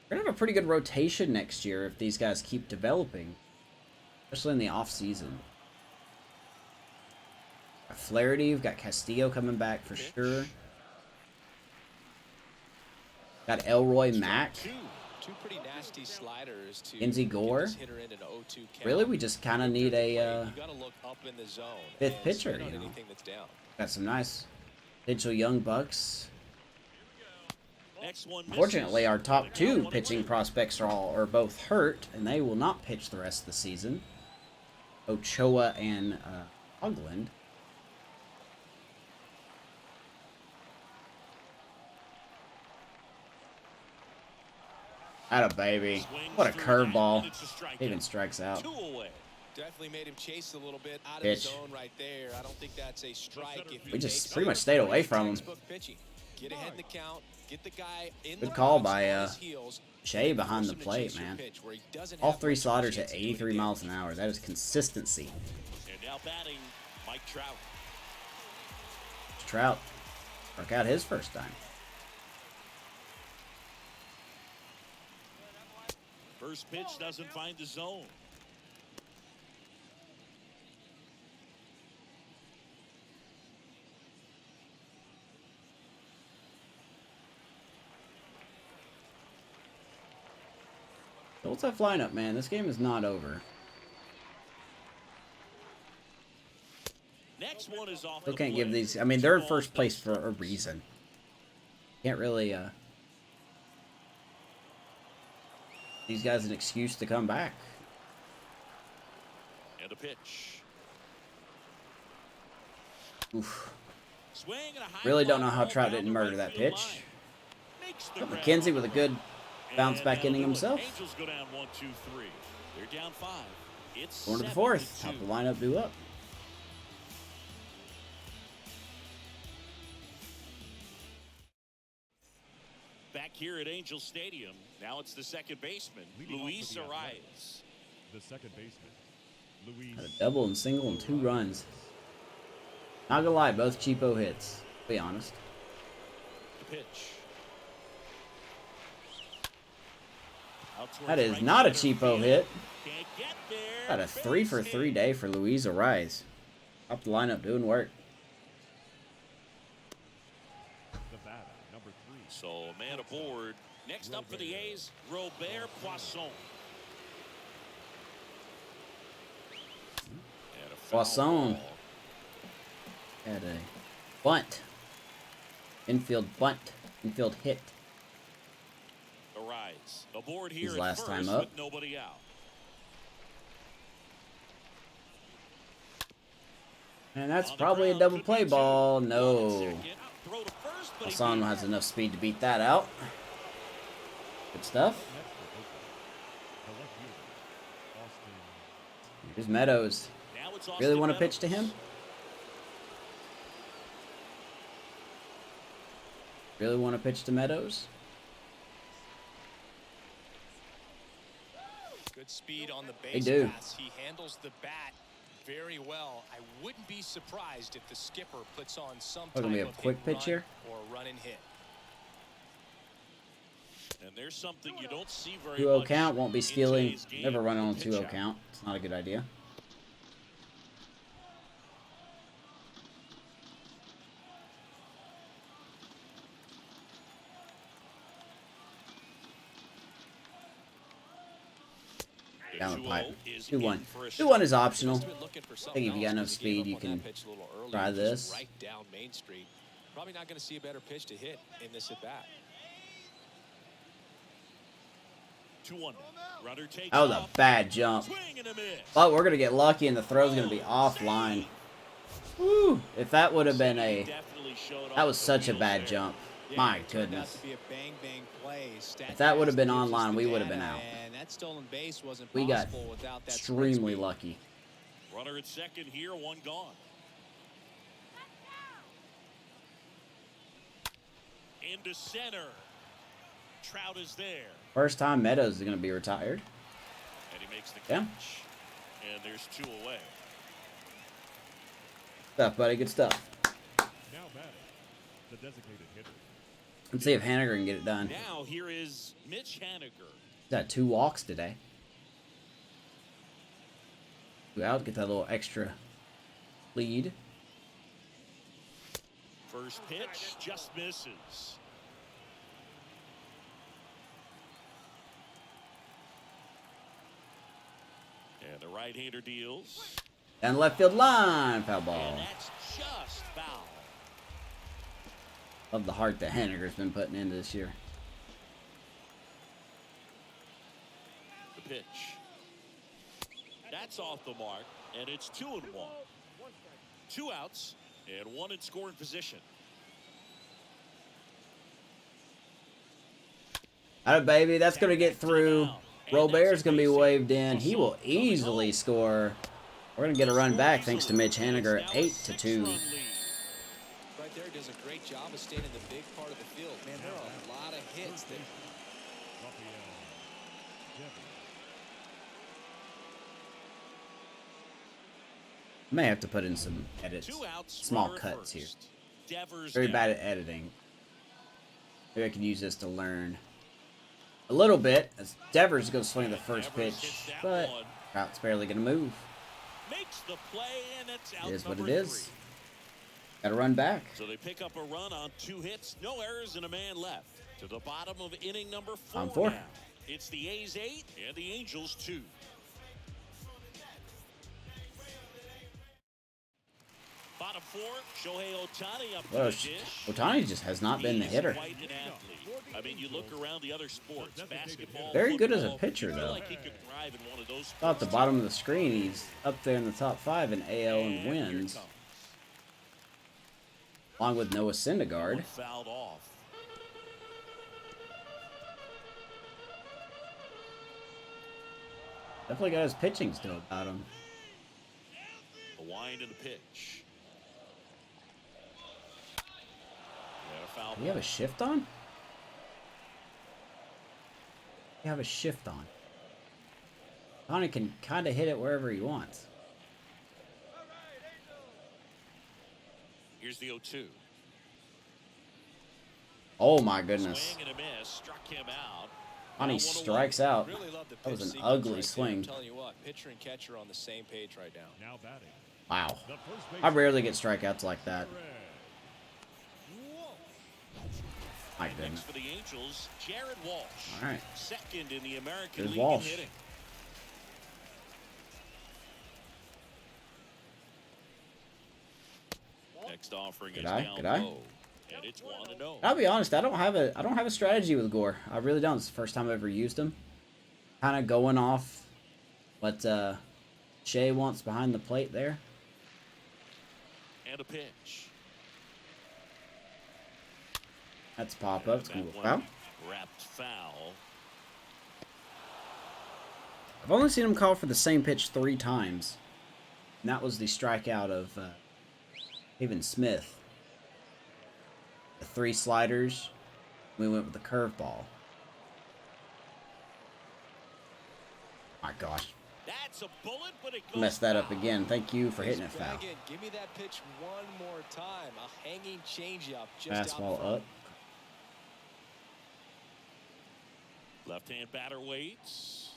[SPEAKER 3] We're going to have a pretty good rotation next year if these guys keep developing, especially in the off-season. Got Flaherty, we've got Castillo coming back for sure. Got Elroy Mack.
[SPEAKER 2] 2 pretty nasty sliders to
[SPEAKER 3] Mackenzie Gore.
[SPEAKER 2] get this hitter into 0-2 count.
[SPEAKER 3] Really, we just kind of need a
[SPEAKER 2] You gotta look up in the zone
[SPEAKER 3] 5th
[SPEAKER 2] and
[SPEAKER 3] pitcher,
[SPEAKER 2] spin on
[SPEAKER 3] you know.
[SPEAKER 2] anything that's down.
[SPEAKER 3] Got some nice potential young bucks.
[SPEAKER 1] Next one
[SPEAKER 3] Unfortunately,
[SPEAKER 1] misses.
[SPEAKER 3] our top
[SPEAKER 1] The
[SPEAKER 3] 2
[SPEAKER 1] count,
[SPEAKER 3] pitching
[SPEAKER 1] 1-3.
[SPEAKER 3] prospects are both hurt, and they will not pitch the rest of the season. Ochoa and Hogland. Atta baby. What a curveball. Even strikes out.
[SPEAKER 1] 2 away.
[SPEAKER 2] Definitely made him chase a little bit out of
[SPEAKER 3] Pitch.
[SPEAKER 2] the zone right there. I don't think that's a strike. If he
[SPEAKER 3] We just
[SPEAKER 2] takes
[SPEAKER 3] pretty
[SPEAKER 2] it.
[SPEAKER 3] much stayed away from him.
[SPEAKER 2] Textbook pitching. Get ahead in the count. Get the guy in
[SPEAKER 3] Good
[SPEAKER 2] the
[SPEAKER 3] call
[SPEAKER 2] box
[SPEAKER 3] by,
[SPEAKER 2] on his heels,
[SPEAKER 3] Shea behind
[SPEAKER 2] force
[SPEAKER 3] the
[SPEAKER 2] him to
[SPEAKER 3] plate,
[SPEAKER 2] chase your
[SPEAKER 3] man.
[SPEAKER 2] pitch where he doesn't
[SPEAKER 3] All
[SPEAKER 2] have
[SPEAKER 3] 3
[SPEAKER 2] much of a
[SPEAKER 3] sliders
[SPEAKER 2] chance
[SPEAKER 3] at
[SPEAKER 2] to do it
[SPEAKER 3] 83
[SPEAKER 2] again.
[SPEAKER 3] miles an hour. That is consistency.
[SPEAKER 1] And now batting, Mike Trout.
[SPEAKER 3] Trout struck out his first time.
[SPEAKER 1] First pitch doesn't find the zone.
[SPEAKER 3] Full tough lineup, man. This game is not over.
[SPEAKER 1] Next one is off.
[SPEAKER 3] Still can't give these. I mean, they're in first place for a reason. Can't really these guys an excuse to come back.
[SPEAKER 1] And a pitch.
[SPEAKER 3] Oof.
[SPEAKER 1] Swing and a high
[SPEAKER 3] Really don't know
[SPEAKER 1] fly
[SPEAKER 3] how
[SPEAKER 1] ball
[SPEAKER 3] Trout
[SPEAKER 1] down
[SPEAKER 3] didn't
[SPEAKER 1] the
[SPEAKER 3] murder
[SPEAKER 1] right
[SPEAKER 3] that
[SPEAKER 1] field
[SPEAKER 3] pitch.
[SPEAKER 1] line. Makes the
[SPEAKER 3] But
[SPEAKER 1] grab.
[SPEAKER 3] Mackenzie with a good bounce
[SPEAKER 1] And
[SPEAKER 3] back
[SPEAKER 1] now
[SPEAKER 3] inning
[SPEAKER 1] the
[SPEAKER 3] himself.
[SPEAKER 1] Angels go down 1, 2, 3. They're down 5. It's
[SPEAKER 3] Going to the
[SPEAKER 1] 7-2.
[SPEAKER 3] fourth. Top of the lineup due up.
[SPEAKER 1] Back here at Angel Stadium, now it's the second baseman,
[SPEAKER 4] Leading off
[SPEAKER 1] Luis
[SPEAKER 4] for the
[SPEAKER 1] Arias.
[SPEAKER 4] Athletics, the second baseman, Luis.
[SPEAKER 3] Had a double and single and 2 runs. Not gonna lie, both cheapo hits. To be honest.
[SPEAKER 1] The pitch. Out towards
[SPEAKER 3] That is
[SPEAKER 1] right
[SPEAKER 3] not a
[SPEAKER 1] center
[SPEAKER 3] cheapo
[SPEAKER 1] field.
[SPEAKER 3] hit.
[SPEAKER 1] Can't get there.
[SPEAKER 3] Got a 3 for 3 day for Luis Arias. Up the lineup doing work.
[SPEAKER 4] The batter, number 3.
[SPEAKER 1] So a man aboard. Next up for the A's, Robert Poisson. And a foul
[SPEAKER 3] Poisson.
[SPEAKER 1] ball.
[SPEAKER 3] Had a bunt. Infield bunt. Infield hit.
[SPEAKER 1] Arise aboard here
[SPEAKER 3] His
[SPEAKER 1] at
[SPEAKER 3] last
[SPEAKER 1] first
[SPEAKER 3] time up.
[SPEAKER 1] with nobody out.
[SPEAKER 3] And that's
[SPEAKER 1] On the
[SPEAKER 3] probably a
[SPEAKER 1] ground,
[SPEAKER 3] double
[SPEAKER 1] could
[SPEAKER 3] play
[SPEAKER 1] be
[SPEAKER 3] ball.
[SPEAKER 1] two.
[SPEAKER 3] No.
[SPEAKER 1] Second. Throw to first, but he
[SPEAKER 3] Hassan
[SPEAKER 1] beat
[SPEAKER 3] has
[SPEAKER 1] it.
[SPEAKER 3] enough speed to beat that out. Good stuff.
[SPEAKER 4] Next for Oakland, the left fielder, Austin.
[SPEAKER 3] Here's Meadows.
[SPEAKER 1] Now it's
[SPEAKER 3] Really
[SPEAKER 1] Austin
[SPEAKER 3] want to pitch to
[SPEAKER 1] Meadows.
[SPEAKER 3] him? Really want to pitch to Meadows?
[SPEAKER 2] Good speed on the
[SPEAKER 3] They
[SPEAKER 2] base
[SPEAKER 3] do.
[SPEAKER 2] pass. He handles the bat very well. I wouldn't be surprised if the skipper puts on some
[SPEAKER 3] Oh,
[SPEAKER 2] type
[SPEAKER 3] gonna be a
[SPEAKER 2] of
[SPEAKER 3] quick
[SPEAKER 2] hit
[SPEAKER 3] pitch
[SPEAKER 2] run
[SPEAKER 3] here?
[SPEAKER 2] or run and hit.
[SPEAKER 1] And there's something you don't see very
[SPEAKER 3] 2-0
[SPEAKER 1] much
[SPEAKER 3] count. Won't be
[SPEAKER 1] in
[SPEAKER 3] stealing.
[SPEAKER 1] today's game,
[SPEAKER 3] Never run
[SPEAKER 1] the
[SPEAKER 3] on
[SPEAKER 1] pitch
[SPEAKER 3] 2-0
[SPEAKER 1] out.
[SPEAKER 3] count. It's not a good idea.
[SPEAKER 1] The
[SPEAKER 3] Down the
[SPEAKER 1] 2-0
[SPEAKER 3] pipe.
[SPEAKER 1] is
[SPEAKER 3] 2-1.
[SPEAKER 1] in for a
[SPEAKER 3] 2-1 is optional.
[SPEAKER 2] Must have been looking for
[SPEAKER 3] I
[SPEAKER 2] something
[SPEAKER 3] think if you got
[SPEAKER 2] else
[SPEAKER 3] enough
[SPEAKER 2] 'cause he gave
[SPEAKER 3] speed, you
[SPEAKER 2] up on that
[SPEAKER 3] can
[SPEAKER 2] pitch a little early,
[SPEAKER 3] try
[SPEAKER 2] just
[SPEAKER 3] this.
[SPEAKER 2] right down Main Street. Probably not going to see a better pitch to hit in this at bat.
[SPEAKER 1] 2-1. Runner takes
[SPEAKER 3] That was a
[SPEAKER 1] off.
[SPEAKER 3] bad jump.
[SPEAKER 1] Swing and a miss.
[SPEAKER 3] But we're going to get lucky and the throw's going to be offline. Woo! If that would have been a...
[SPEAKER 1] Definitely showed
[SPEAKER 3] That
[SPEAKER 1] off
[SPEAKER 3] was
[SPEAKER 1] the
[SPEAKER 3] such a
[SPEAKER 1] wheels
[SPEAKER 3] bad
[SPEAKER 1] there.
[SPEAKER 3] jump.
[SPEAKER 2] Yeah,
[SPEAKER 3] My
[SPEAKER 2] it turned out
[SPEAKER 3] goodness.
[SPEAKER 2] to be a bang-bang play.
[SPEAKER 3] If that would have been
[SPEAKER 2] StatCast gives us
[SPEAKER 3] online,
[SPEAKER 2] the
[SPEAKER 3] we would have
[SPEAKER 2] data,
[SPEAKER 3] been out.
[SPEAKER 2] And that stolen base wasn't
[SPEAKER 3] We got
[SPEAKER 2] possible without that
[SPEAKER 3] extremely
[SPEAKER 2] speed.
[SPEAKER 3] lucky.
[SPEAKER 1] Runner at second here, one gone. Into center. Trout is there.
[SPEAKER 3] First time Meadows is going to be retired.
[SPEAKER 1] And he makes the
[SPEAKER 3] Yeah.
[SPEAKER 1] catch. And there's 2 away.
[SPEAKER 3] Stuff, buddy. Good stuff.
[SPEAKER 4] Now batting, the designated hitter.
[SPEAKER 3] Let's see if Haniger can get it done.
[SPEAKER 1] Now here is Mitch Haniger.
[SPEAKER 3] He's got 2 walks today. 2 out, get that little extra lead.
[SPEAKER 1] First pitch just misses. And the right-hander deals.
[SPEAKER 3] Down the left field line. Foul ball.
[SPEAKER 1] And that's just foul.
[SPEAKER 3] Love the heart that Haniger's been putting into this year.
[SPEAKER 1] The pitch. That's off the mark, and it's 2-1. 2 outs and 1 in scoring position.
[SPEAKER 3] Alright, baby. That's going to get through. Robert's going to be waved in. He will easily score. We're going to get a run back thanks to Mitch Haniger. 8-2.
[SPEAKER 2] Right there, does a great job of staying in the big part of the field. Man, there are a lot of hits that
[SPEAKER 3] May have to put in some edits.
[SPEAKER 1] 2 outs.
[SPEAKER 3] Small
[SPEAKER 1] runner at
[SPEAKER 3] cuts here.
[SPEAKER 1] first. Devers
[SPEAKER 3] Very
[SPEAKER 1] down.
[SPEAKER 3] bad at editing. Maybe I could use this to learn a little bit. As Devers going to swing the first
[SPEAKER 1] Devers
[SPEAKER 3] pitch,
[SPEAKER 1] hits that
[SPEAKER 3] but
[SPEAKER 1] one.
[SPEAKER 3] Trout's barely going to move.
[SPEAKER 1] Makes the play, and it's out
[SPEAKER 3] It is what
[SPEAKER 1] number
[SPEAKER 3] it is.
[SPEAKER 1] 3.
[SPEAKER 3] Got to run back.
[SPEAKER 1] So they pick up a run on 2 hits, no errors, and a man left. To the bottom of inning number 4
[SPEAKER 3] On 4.
[SPEAKER 1] now. It's the A's 8 and the Angels 2. Bottom 4, Shohei Ohtani up to the dish.
[SPEAKER 3] Ohtani just has not been the hitter.
[SPEAKER 1] Quite an athlete. I mean, you look around the other sports, basketball,
[SPEAKER 3] Very good as a
[SPEAKER 1] football,
[SPEAKER 3] pitcher,
[SPEAKER 1] you feel
[SPEAKER 3] though.
[SPEAKER 1] like he could thrive in one of those
[SPEAKER 3] At the
[SPEAKER 1] sports.
[SPEAKER 3] bottom of the screen, he's up there in the top 5 in AL and
[SPEAKER 1] And here it
[SPEAKER 3] wins,
[SPEAKER 1] comes.
[SPEAKER 3] along with Noah Syndergaard.
[SPEAKER 1] One fouled off.
[SPEAKER 3] Definitely got his pitching still about him.
[SPEAKER 1] A wind and a pitch. And a foul.
[SPEAKER 3] Do you have a shift on? You have a shift on. Ohtani can kind of hit it wherever he wants.
[SPEAKER 1] Here's the 0-2.
[SPEAKER 3] Oh my goodness.
[SPEAKER 1] Swing and a miss. Struck him out.
[SPEAKER 3] Ohtani strikes out.
[SPEAKER 2] Really love the
[SPEAKER 3] That was
[SPEAKER 2] pitch
[SPEAKER 3] an
[SPEAKER 2] sequence
[SPEAKER 3] ugly
[SPEAKER 2] right there.
[SPEAKER 3] swing.
[SPEAKER 2] I'm telling you what, pitcher and catcher on the same page right now.
[SPEAKER 4] Now batting.
[SPEAKER 3] Wow.
[SPEAKER 4] The first
[SPEAKER 3] I
[SPEAKER 4] baseman,
[SPEAKER 3] rarely get strikeouts like that. My
[SPEAKER 1] Next
[SPEAKER 3] goodness.
[SPEAKER 1] for the Angels, Jared Walsh.
[SPEAKER 3] All right.
[SPEAKER 1] Second in the American
[SPEAKER 3] Here's
[SPEAKER 1] League
[SPEAKER 3] Walsh.
[SPEAKER 1] in hitting. Next offering
[SPEAKER 3] Good
[SPEAKER 1] is
[SPEAKER 3] eye,
[SPEAKER 1] down
[SPEAKER 3] good eye.
[SPEAKER 1] low. And it's 1-0.
[SPEAKER 3] I'll be honest, I don't have a strategy with Gore. I really don't. It's the first time I've ever used him. Kind of going off what Shea wants behind the plate there.
[SPEAKER 1] And a pitch.
[SPEAKER 3] That's pop up. It's
[SPEAKER 1] And
[SPEAKER 3] gonna
[SPEAKER 1] that
[SPEAKER 3] go foul.
[SPEAKER 1] one wrapped foul.
[SPEAKER 3] I've only seen him call for the same pitch 3 times. And that was the strikeout of even Smith. The 3 sliders. We went with the curveball. My gosh.
[SPEAKER 1] That's a bullet, but it goes
[SPEAKER 3] Messed that up
[SPEAKER 1] foul.
[SPEAKER 3] again. Thank you for hitting it
[SPEAKER 2] He's
[SPEAKER 3] foul.
[SPEAKER 2] bragging, give me that pitch one more time. A hanging changeup just out
[SPEAKER 3] Fastball
[SPEAKER 2] front.
[SPEAKER 3] up.
[SPEAKER 1] Left-hand batter waits.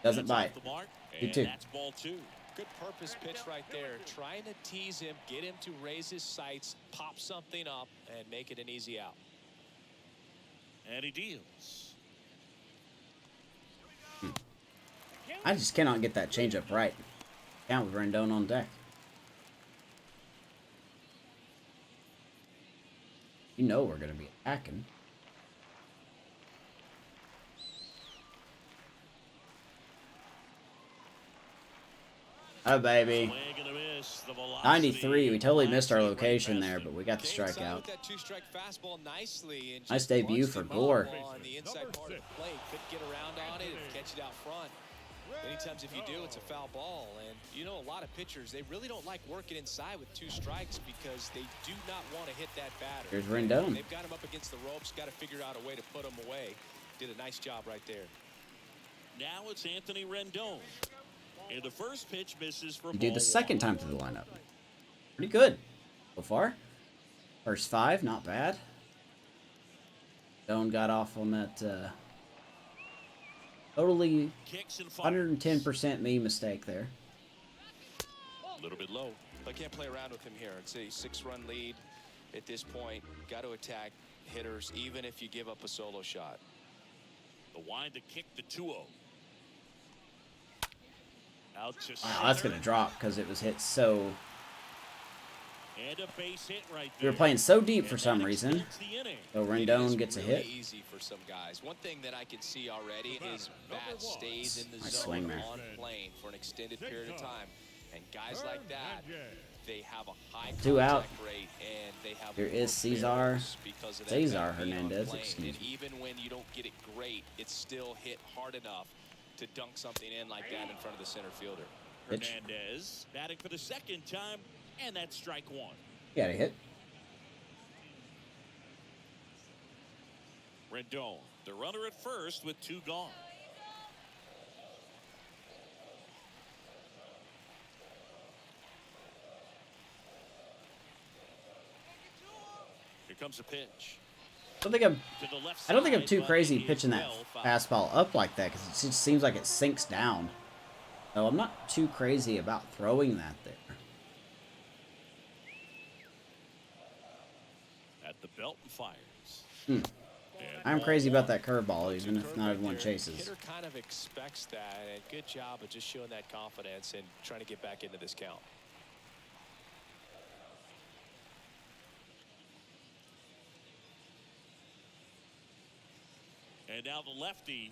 [SPEAKER 3] Doesn't
[SPEAKER 1] That's
[SPEAKER 3] bite.
[SPEAKER 1] off the mark,
[SPEAKER 3] You
[SPEAKER 1] and
[SPEAKER 3] too.
[SPEAKER 1] that's ball 2.
[SPEAKER 2] Good purpose pitch right there. Trying to tease him, get him to raise his sights, pop something up, and make it an easy out.
[SPEAKER 1] And he deals.
[SPEAKER 3] I just cannot get that changeup right. Count with Rendon on deck. You know we're going to be attacking. Oh, baby.
[SPEAKER 1] Swing and a miss. The velocity
[SPEAKER 3] 93. We totally missed our
[SPEAKER 1] right
[SPEAKER 3] location
[SPEAKER 1] past
[SPEAKER 3] there,
[SPEAKER 1] him.
[SPEAKER 3] but we got the
[SPEAKER 2] Stayed inside
[SPEAKER 3] strikeout.
[SPEAKER 2] with that two-strike fastball nicely and
[SPEAKER 3] Nice
[SPEAKER 2] just
[SPEAKER 3] debut
[SPEAKER 2] bunched
[SPEAKER 3] for
[SPEAKER 2] him up
[SPEAKER 3] Gore.
[SPEAKER 2] on the inside part of the plate. Couldn't get around on it and catch it out front. Many times if you do, it's a foul ball. And you know, a lot of pitchers, they really don't like working inside with 2 strikes because they do not want to hit that batter.
[SPEAKER 3] Here's Rendon.
[SPEAKER 2] They've got him up against the ropes, got to figure out a way to put him away. Did a nice job right there.
[SPEAKER 1] Now it's Anthony Rendon. And the first pitch misses for
[SPEAKER 3] You do
[SPEAKER 1] ball
[SPEAKER 3] the second
[SPEAKER 1] 1.
[SPEAKER 3] time to the lineup. Pretty good so far. First 5, not bad. Stone got off on that totally
[SPEAKER 1] Kicks and fires.
[SPEAKER 3] 110% me mistake there.
[SPEAKER 1] A little bit low.
[SPEAKER 2] I can't play around with him here. It's a 6-run lead at this point. Got to attack hitters even if you give up a solo shot.
[SPEAKER 1] The wind to kick the 2-0. Out to
[SPEAKER 3] Wow, that's
[SPEAKER 1] center.
[SPEAKER 3] going to drop because it was hit so...
[SPEAKER 1] And a base hit right
[SPEAKER 3] We were
[SPEAKER 1] there.
[SPEAKER 3] playing so deep for
[SPEAKER 1] And
[SPEAKER 3] some
[SPEAKER 1] that
[SPEAKER 3] reason.
[SPEAKER 1] extends the inning.
[SPEAKER 3] So
[SPEAKER 2] It
[SPEAKER 3] Rendon
[SPEAKER 2] is
[SPEAKER 3] gets a
[SPEAKER 2] really
[SPEAKER 3] hit.
[SPEAKER 2] easy for some guys. One thing that I can see already is bat stays in the
[SPEAKER 3] Nice
[SPEAKER 2] zone
[SPEAKER 3] swing there.
[SPEAKER 2] on plane for an extended period of time. And guys like that, they have a high
[SPEAKER 3] 2 out.
[SPEAKER 2] contact rate and they have
[SPEAKER 3] There
[SPEAKER 2] more
[SPEAKER 3] is Cesar.
[SPEAKER 2] barrels because of that
[SPEAKER 3] Cesar
[SPEAKER 2] bat being on
[SPEAKER 3] Hernandez,
[SPEAKER 2] plane.
[SPEAKER 3] excuse
[SPEAKER 2] And
[SPEAKER 3] me.
[SPEAKER 2] even when you don't get it great, it's still hit hard enough to dunk something in like that in front of the center fielder.
[SPEAKER 3] Pitch.
[SPEAKER 1] Hernandez batting for the second time, and that's strike 1.
[SPEAKER 3] He had a hit.
[SPEAKER 1] Rendon, the runner at first with 2 gone. Here comes a pitch.
[SPEAKER 3] I don't think I'm
[SPEAKER 1] To the left
[SPEAKER 3] I don't think I'm
[SPEAKER 1] side,
[SPEAKER 3] too
[SPEAKER 1] but
[SPEAKER 3] crazy
[SPEAKER 1] it is
[SPEAKER 3] pitching that
[SPEAKER 1] well fouled.
[SPEAKER 3] fastball up like that because it just seems like it sinks down. So I'm not too crazy about throwing that there.
[SPEAKER 1] At the belt and fires.
[SPEAKER 3] I'm crazy about that curveball, even if not everyone chases.
[SPEAKER 2] Hitter kind of expects that, and good job of just showing that confidence and trying to get back into this count.
[SPEAKER 1] And now the lefty.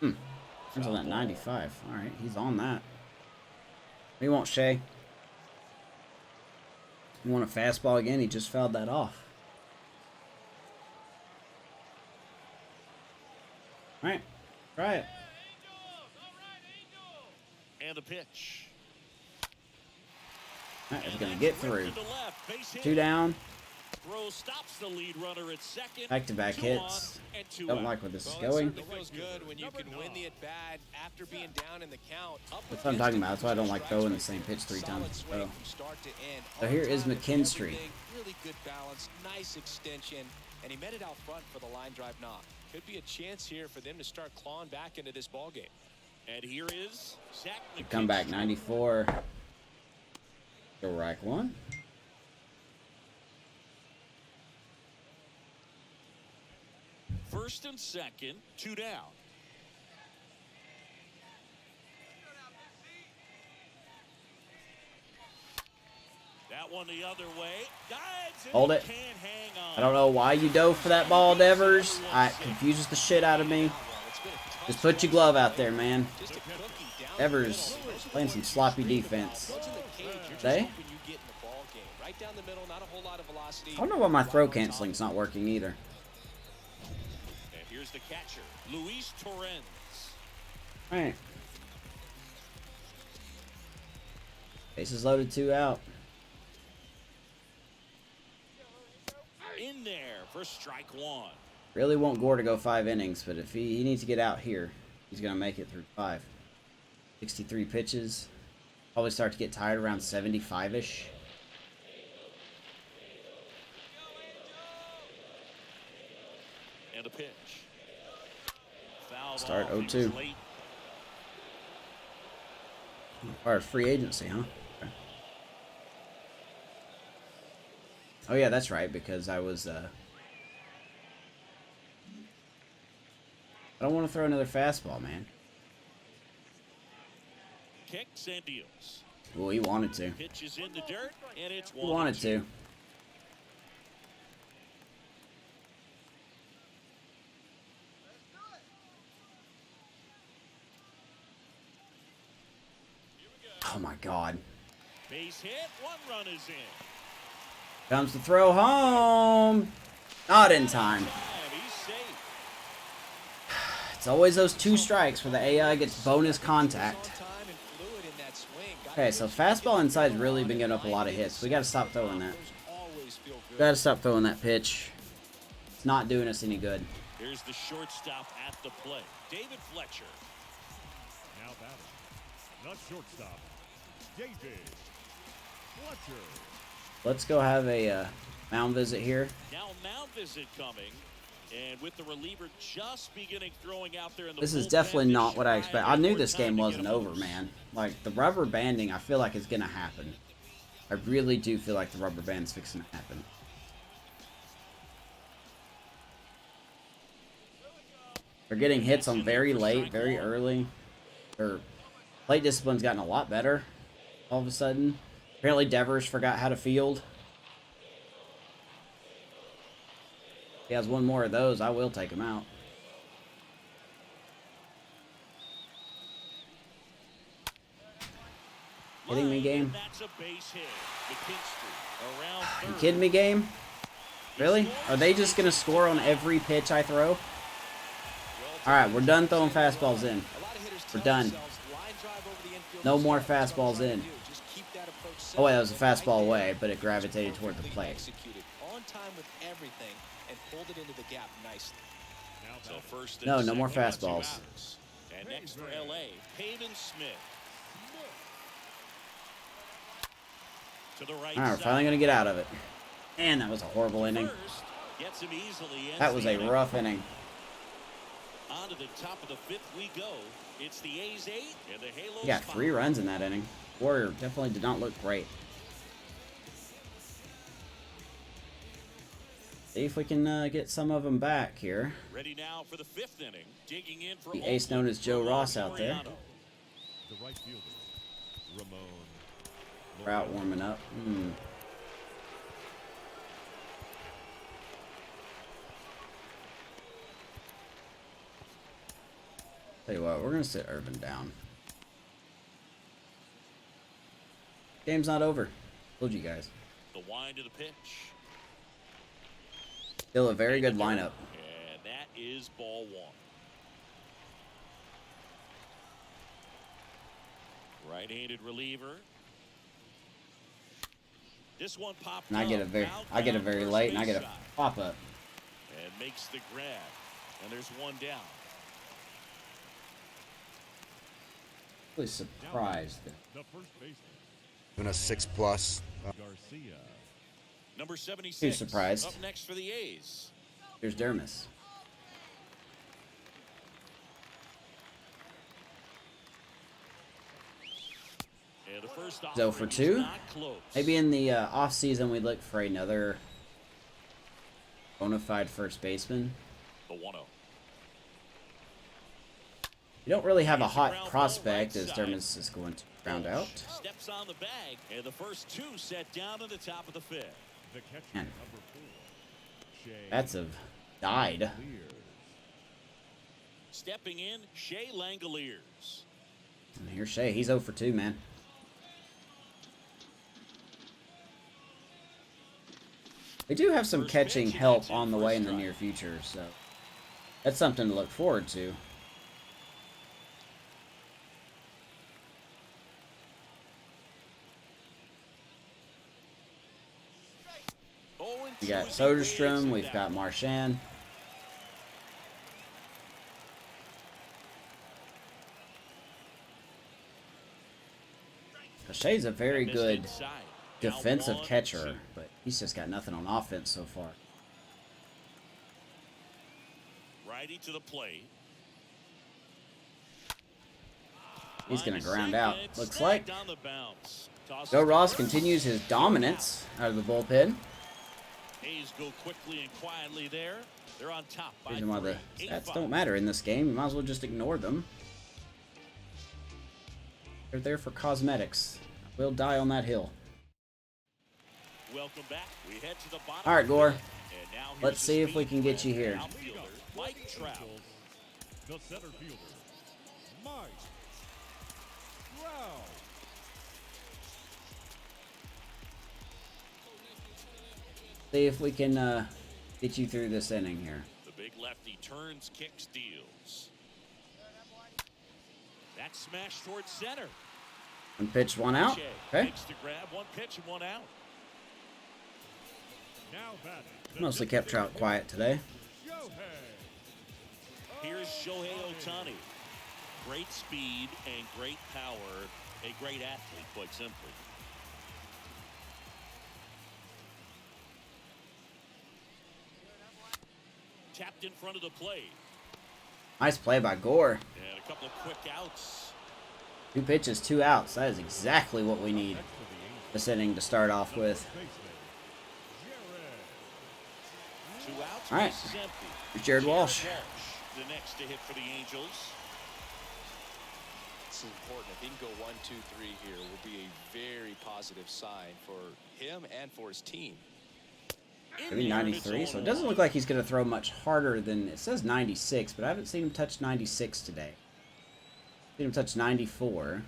[SPEAKER 3] He's on that 95. All right, he's on that. He won't Shea. You want a fastball again? He just fouled that off. All right, try it.
[SPEAKER 1] And a pitch.
[SPEAKER 3] All right, it's gonna get through. 2 down.
[SPEAKER 1] Throw stops the lead runner at second.
[SPEAKER 3] Back-to-back hits. Don't like where this is going.
[SPEAKER 2] It feels good when you can win the at-bat after being down in the count.
[SPEAKER 3] That's what I'm talking about. That's why I don't like throwing the same pitch 3 times. So here is McKinstry.
[SPEAKER 2] Really good balance, nice extension, and he met it out front for the line drive knock. Could be a chance here for them to start clawing back into this ball game.
[SPEAKER 1] And here is Zach McKinstry.
[SPEAKER 3] Come back 94. Go right one.
[SPEAKER 1] First and second, 2 down. That one the other way.
[SPEAKER 3] Hold it.
[SPEAKER 1] Can't hang on.
[SPEAKER 3] I don't know why you dove for that ball, Devers. It confuses the shit out of me. Just put your glove out there, man. Devers playing some sloppy defense. They? I don't know why my throw canceling's not working either.
[SPEAKER 1] And here's the catcher, Luis Torrens.
[SPEAKER 3] All right. Bases loaded, 2 out.
[SPEAKER 1] In there for strike 1.
[SPEAKER 3] Really want Gore to go 5 innings, but if he needs to get out here, he's going to make it through 5. 63 pitches. Probably start to get tired around 75-ish.
[SPEAKER 1] And a pitch. Fouled
[SPEAKER 3] Start
[SPEAKER 1] off.
[SPEAKER 3] 0-2. Or free agency, huh? Okay. Oh yeah, that's right, because I was I don't want to throw another fastball, man.
[SPEAKER 1] Kicks and deals.
[SPEAKER 3] Well, he wanted to.
[SPEAKER 1] Pitches in the dirt, and it's
[SPEAKER 3] He wanted to. Oh my God.
[SPEAKER 1] Base hit, 1 run is in.
[SPEAKER 3] Comes the throw home. Not in time.
[SPEAKER 1] He's safe.
[SPEAKER 3] It's always those 2 strikes where the AI gets bonus contact. Okay, so fastball inside's really been getting up a lot of hits. We gotta stop throwing that. Gotta stop throwing that pitch. It's not doing us any good.
[SPEAKER 1] Here's the shortstop at the plate, David Fletcher.
[SPEAKER 4] Now batting. Not shortstop. David Fletcher.
[SPEAKER 3] Let's go have a mound visit here.
[SPEAKER 1] Now mound visit coming, and with the reliever just beginning throwing out there in the
[SPEAKER 3] This is
[SPEAKER 1] bullpen
[SPEAKER 3] definitely
[SPEAKER 1] to
[SPEAKER 3] not what I
[SPEAKER 1] try
[SPEAKER 3] expect.
[SPEAKER 1] and
[SPEAKER 3] I
[SPEAKER 1] get
[SPEAKER 3] knew
[SPEAKER 1] more
[SPEAKER 3] this
[SPEAKER 1] time
[SPEAKER 3] game
[SPEAKER 1] to
[SPEAKER 3] wasn't
[SPEAKER 1] get a
[SPEAKER 3] over,
[SPEAKER 1] boost.
[SPEAKER 3] man. Like, the rubber banding, I feel like is gonna happen. I really do feel like the rubber band's fixing to happen. They're getting hits on very late, very early. Their plate discipline's gotten a lot better all of a sudden. Apparently Devers forgot how to field. If he has one more of those, I will take him out. Kidding me, game?
[SPEAKER 1] That's a base hit. McKinstry around
[SPEAKER 3] You
[SPEAKER 1] third.
[SPEAKER 3] kidding me, game? Really? Are they just going to score on every pitch I throw? Alright, we're done throwing fastballs in. We're done. No more fastballs in. Oh, wait, that was a fastball away, but it gravitated toward the plate.
[SPEAKER 2] On time with everything and pulled it into the gap nicely.
[SPEAKER 1] So first and
[SPEAKER 3] No, no more
[SPEAKER 1] second, 2
[SPEAKER 3] fastballs.
[SPEAKER 1] outs. And next for LA, Peyton Smith. To the right
[SPEAKER 3] Alright, we're
[SPEAKER 1] side.
[SPEAKER 3] finally going to get out of it. Man, that was a horrible inning.
[SPEAKER 1] First, gets him easily. Ends
[SPEAKER 3] That was
[SPEAKER 1] the
[SPEAKER 3] a
[SPEAKER 1] inning.
[SPEAKER 3] rough inning.
[SPEAKER 1] On to the top of the 5th we go. It's the A's 8 and the Halos
[SPEAKER 3] He got
[SPEAKER 1] 5.
[SPEAKER 3] 3 runs in that inning. Warrior definitely did not look great. See if we can get some of them back here.
[SPEAKER 1] Ready now for the 5th inning. Digging in for
[SPEAKER 3] The ace known as Joe Ross out there.
[SPEAKER 4] The right fielder, Ramon.
[SPEAKER 3] Route warming up. Tell you what, we're gonna sit Irvin down. Game's not over. Told you guys.
[SPEAKER 1] The wind of the pitch.
[SPEAKER 3] Still a very good lineup.
[SPEAKER 1] And that is ball 1. Right-handed reliever. This one popped
[SPEAKER 3] And I get a very late, and I get a pop up.
[SPEAKER 1] And makes the grab. And there's one down.
[SPEAKER 3] Really surprised.
[SPEAKER 4] The first baseman,
[SPEAKER 5] Even a 6+.
[SPEAKER 4] Garcia.
[SPEAKER 1] Number 76.
[SPEAKER 3] Too surprised.
[SPEAKER 1] Up next for the A's.
[SPEAKER 3] Here's Dermis.
[SPEAKER 1] And the first
[SPEAKER 3] So for 2, maybe in the off season we look for another bona fide first baseman.
[SPEAKER 1] The 1-0.
[SPEAKER 3] You don't really have a hot prospect as Dermis is going to round out.
[SPEAKER 1] Steps on the bag, and the first 2 set down at the top of the 5th.
[SPEAKER 4] The catcher,
[SPEAKER 3] Man.
[SPEAKER 4] number 4, Shea
[SPEAKER 3] Bats have died.
[SPEAKER 4] Lears.
[SPEAKER 1] Stepping in, Shea Langoliers.
[SPEAKER 3] And here's Shea. He's 0 for 2, man. We do have some catching help on the way in the near future, so that's something to look forward to. We got Soderstrom, we've got Marchand. Shea's a very good defensive catcher, but he's just got nothing on offense so far.
[SPEAKER 1] Righty to the plate.
[SPEAKER 3] He's going to ground out, looks like.
[SPEAKER 1] On the bounce.
[SPEAKER 3] Joe Ross continues his dominance out of the bullpen.
[SPEAKER 1] A's go quickly and quietly there. They're on top by
[SPEAKER 3] Reason why the
[SPEAKER 1] 3.
[SPEAKER 3] stats
[SPEAKER 1] 8-5.
[SPEAKER 3] don't matter in this game. You might as well just ignore them. They're there for cosmetics. We'll die on that hill.
[SPEAKER 1] Welcome back. We head to the bottom.
[SPEAKER 3] All right, Gore.
[SPEAKER 1] And now here's
[SPEAKER 3] Let's
[SPEAKER 1] the
[SPEAKER 3] see if we
[SPEAKER 1] speed
[SPEAKER 3] can get you
[SPEAKER 1] threat.
[SPEAKER 3] here.
[SPEAKER 1] Outfielder, Mike Trout.
[SPEAKER 4] The center fielder, Mike Trout.
[SPEAKER 3] See if we can get you through this inning here.
[SPEAKER 1] The big lefty turns, kicks, deals. That smash towards center.
[SPEAKER 3] One pitch, one out.
[SPEAKER 1] Shea
[SPEAKER 3] Okay.
[SPEAKER 1] makes the grab, 1 pitch and 1 out.
[SPEAKER 4] Now batting, the
[SPEAKER 3] Mostly kept Trout quiet today.
[SPEAKER 4] Shohei.
[SPEAKER 1] Here's Shohei Ohtani. Great speed and great power. A great athlete, quite simply. Tapped in front of the plate.
[SPEAKER 3] Nice play by Gore.
[SPEAKER 1] And a couple of quick outs.
[SPEAKER 3] 2 pitches, 2 outs. That is exactly what we need this inning to start off with.
[SPEAKER 1] 2 outs.
[SPEAKER 3] All right.
[SPEAKER 1] Base is empty.
[SPEAKER 3] Here's Jared Walsh.
[SPEAKER 1] The next to hit for the Angels.
[SPEAKER 2] It's important. If he can go 1, 2, 3 here, will be a very positive sign for him and for his team.
[SPEAKER 3] Maybe 93, so it doesn't look like he's going to throw much harder than, it says 96, but I haven't seen him touch 96 today. Seen him touch 94.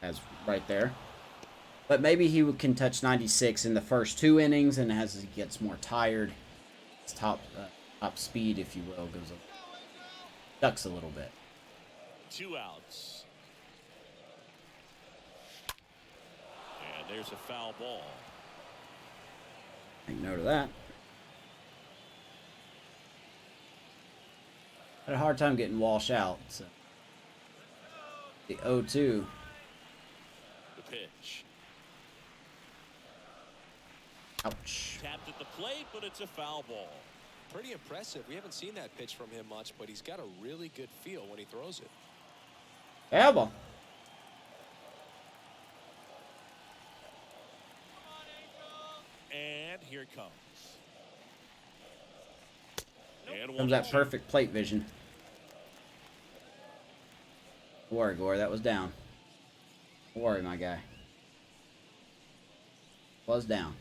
[SPEAKER 3] That's right there. But maybe he can touch 96 in the first 2 innings, and as he gets more tired, his top speed, if you will, goes up, ducks a little bit.
[SPEAKER 1] 2 outs. And there's a foul ball.
[SPEAKER 3] Take note of that. Had a hard time getting Walsh out. So. The 0-2.
[SPEAKER 1] The pitch.
[SPEAKER 3] Ouch.
[SPEAKER 1] Tapped at the plate, but it's a foul ball.
[SPEAKER 2] Pretty impressive. We haven't seen that pitch from him much, but he's got a really good feel when he throws it.
[SPEAKER 3] Yeah, ball.
[SPEAKER 1] here it comes. And
[SPEAKER 3] Comes that perfect plate vision. Don't worry, Gore, that was down. Don't worry, my guy. Was down.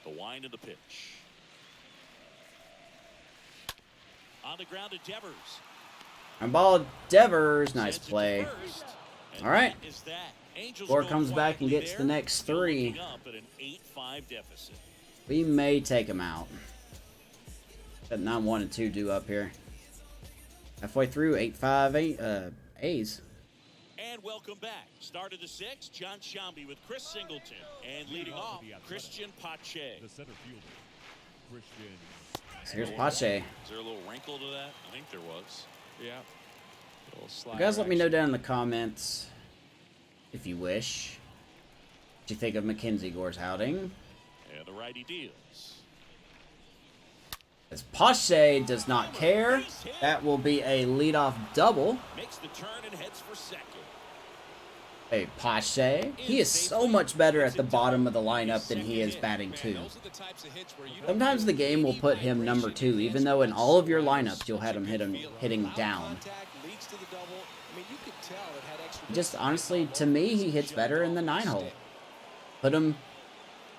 [SPEAKER 1] The wind of the pitch. On the ground to Devers.
[SPEAKER 3] And ball, Devers. Nice play. All right. Gore comes back and gets the next 3. We may take him out. Got 9-1 and 2 due up here. Halfway through, 8-5 A's.
[SPEAKER 1] And welcome back. Start of the 6th, John Shambi with Chris Singleton. And leading off, Christian Pache.
[SPEAKER 4] The center fielder, Christian.
[SPEAKER 3] So here's Pache.
[SPEAKER 1] Is there a little wrinkle to that? I think there was. Yeah.
[SPEAKER 3] You guys let me know down in the comments, if you wish, what you think of Mackenzie Gore's outing.
[SPEAKER 1] And the righty deals.
[SPEAKER 3] As Pache does not care, that will be a leadoff double.
[SPEAKER 1] Makes the turn and heads for second.
[SPEAKER 3] Hey, Pache, he is so much better at the bottom of the lineup than he is batting 2. Sometimes the game will put him number 2, even though in all of your lineups you'll have him hitting down. Just honestly, to me, he hits better in the 9-hole. Put him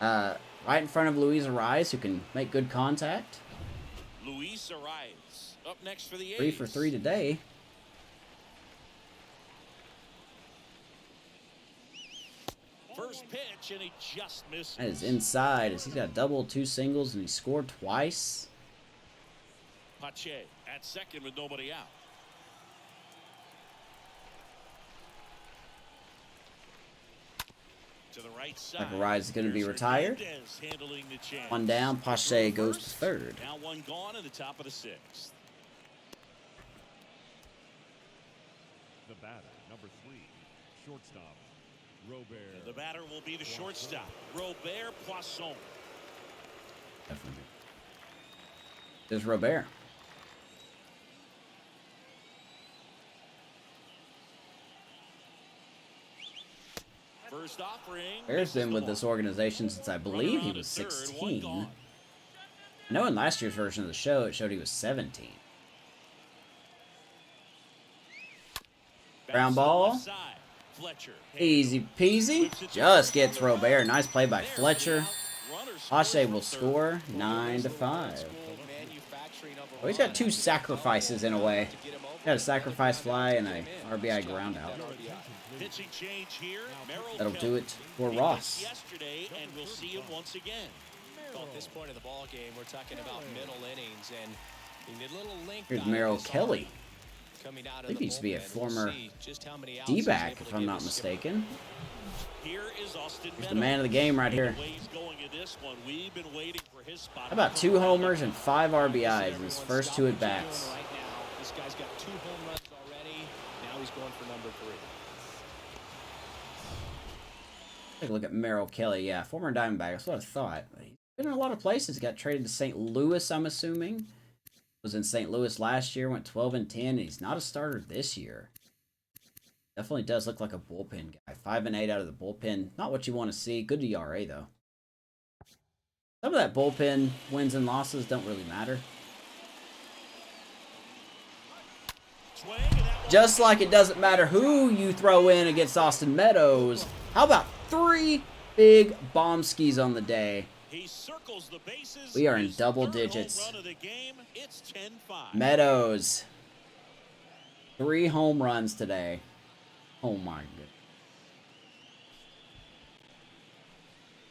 [SPEAKER 3] right in front of Luis Ariz, who can make good contact.
[SPEAKER 1] Luis Ariz up next for the A's.
[SPEAKER 3] 3 for 3 today.
[SPEAKER 1] First pitch, and he just misses.
[SPEAKER 3] That is inside, as he's got a double, 2 singles, and he scored twice.
[SPEAKER 1] Pache at second with nobody out. To the right side.
[SPEAKER 3] Ariz is going to be retired. One down, Pache goes to third.
[SPEAKER 1] Now one gone in the top of the 6th.
[SPEAKER 4] The batter, number 3, shortstop, Robert.
[SPEAKER 1] And the batter will be the shortstop, Robert Poisson.
[SPEAKER 3] Definitely. There's Robert.
[SPEAKER 1] First offering.
[SPEAKER 3] Bear's been with this organization since I believe he was 16. I know in last year's version of the show it showed he was 17. Ground ball. Easy peasy. Just gets Robert. Nice play by Fletcher. Pache will score 9-5. Oh, he's got 2 sacrifices in a way. Got a sacrifice fly and a RBI ground out. That'll do it for Ross.
[SPEAKER 1] And we'll see him once again.
[SPEAKER 2] At this point of the ball game, we're talking about middle innings, and the little link.
[SPEAKER 3] Here's Merrill Kelly. I think he used to be a former D-back, if I'm not mistaken. Here's the man of the game right here. How about 2 homers and 5 RBIs in his first 2 at-bats?
[SPEAKER 2] This guy's got 2 home runs already. Now he's going for number 3.
[SPEAKER 3] Take a look at Merrill Kelly. Yeah, former Diamondback. That's what I thought. He's been in a lot of places. He got traded to St. Louis, I'm assuming. Was in St. Louis last year, went 12-10, and he's not a starter this year. Definitely does look like a bullpen guy. 5-8 out of the bullpen. Not what you want to see. Good ERA, though. Some of that bullpen wins and losses don't really matter. Just like it doesn't matter who you throw in against Austin Meadows. How about 3 big bomb skis on the day? We are in double digits. Meadows. 3 home runs today. Oh my goodness.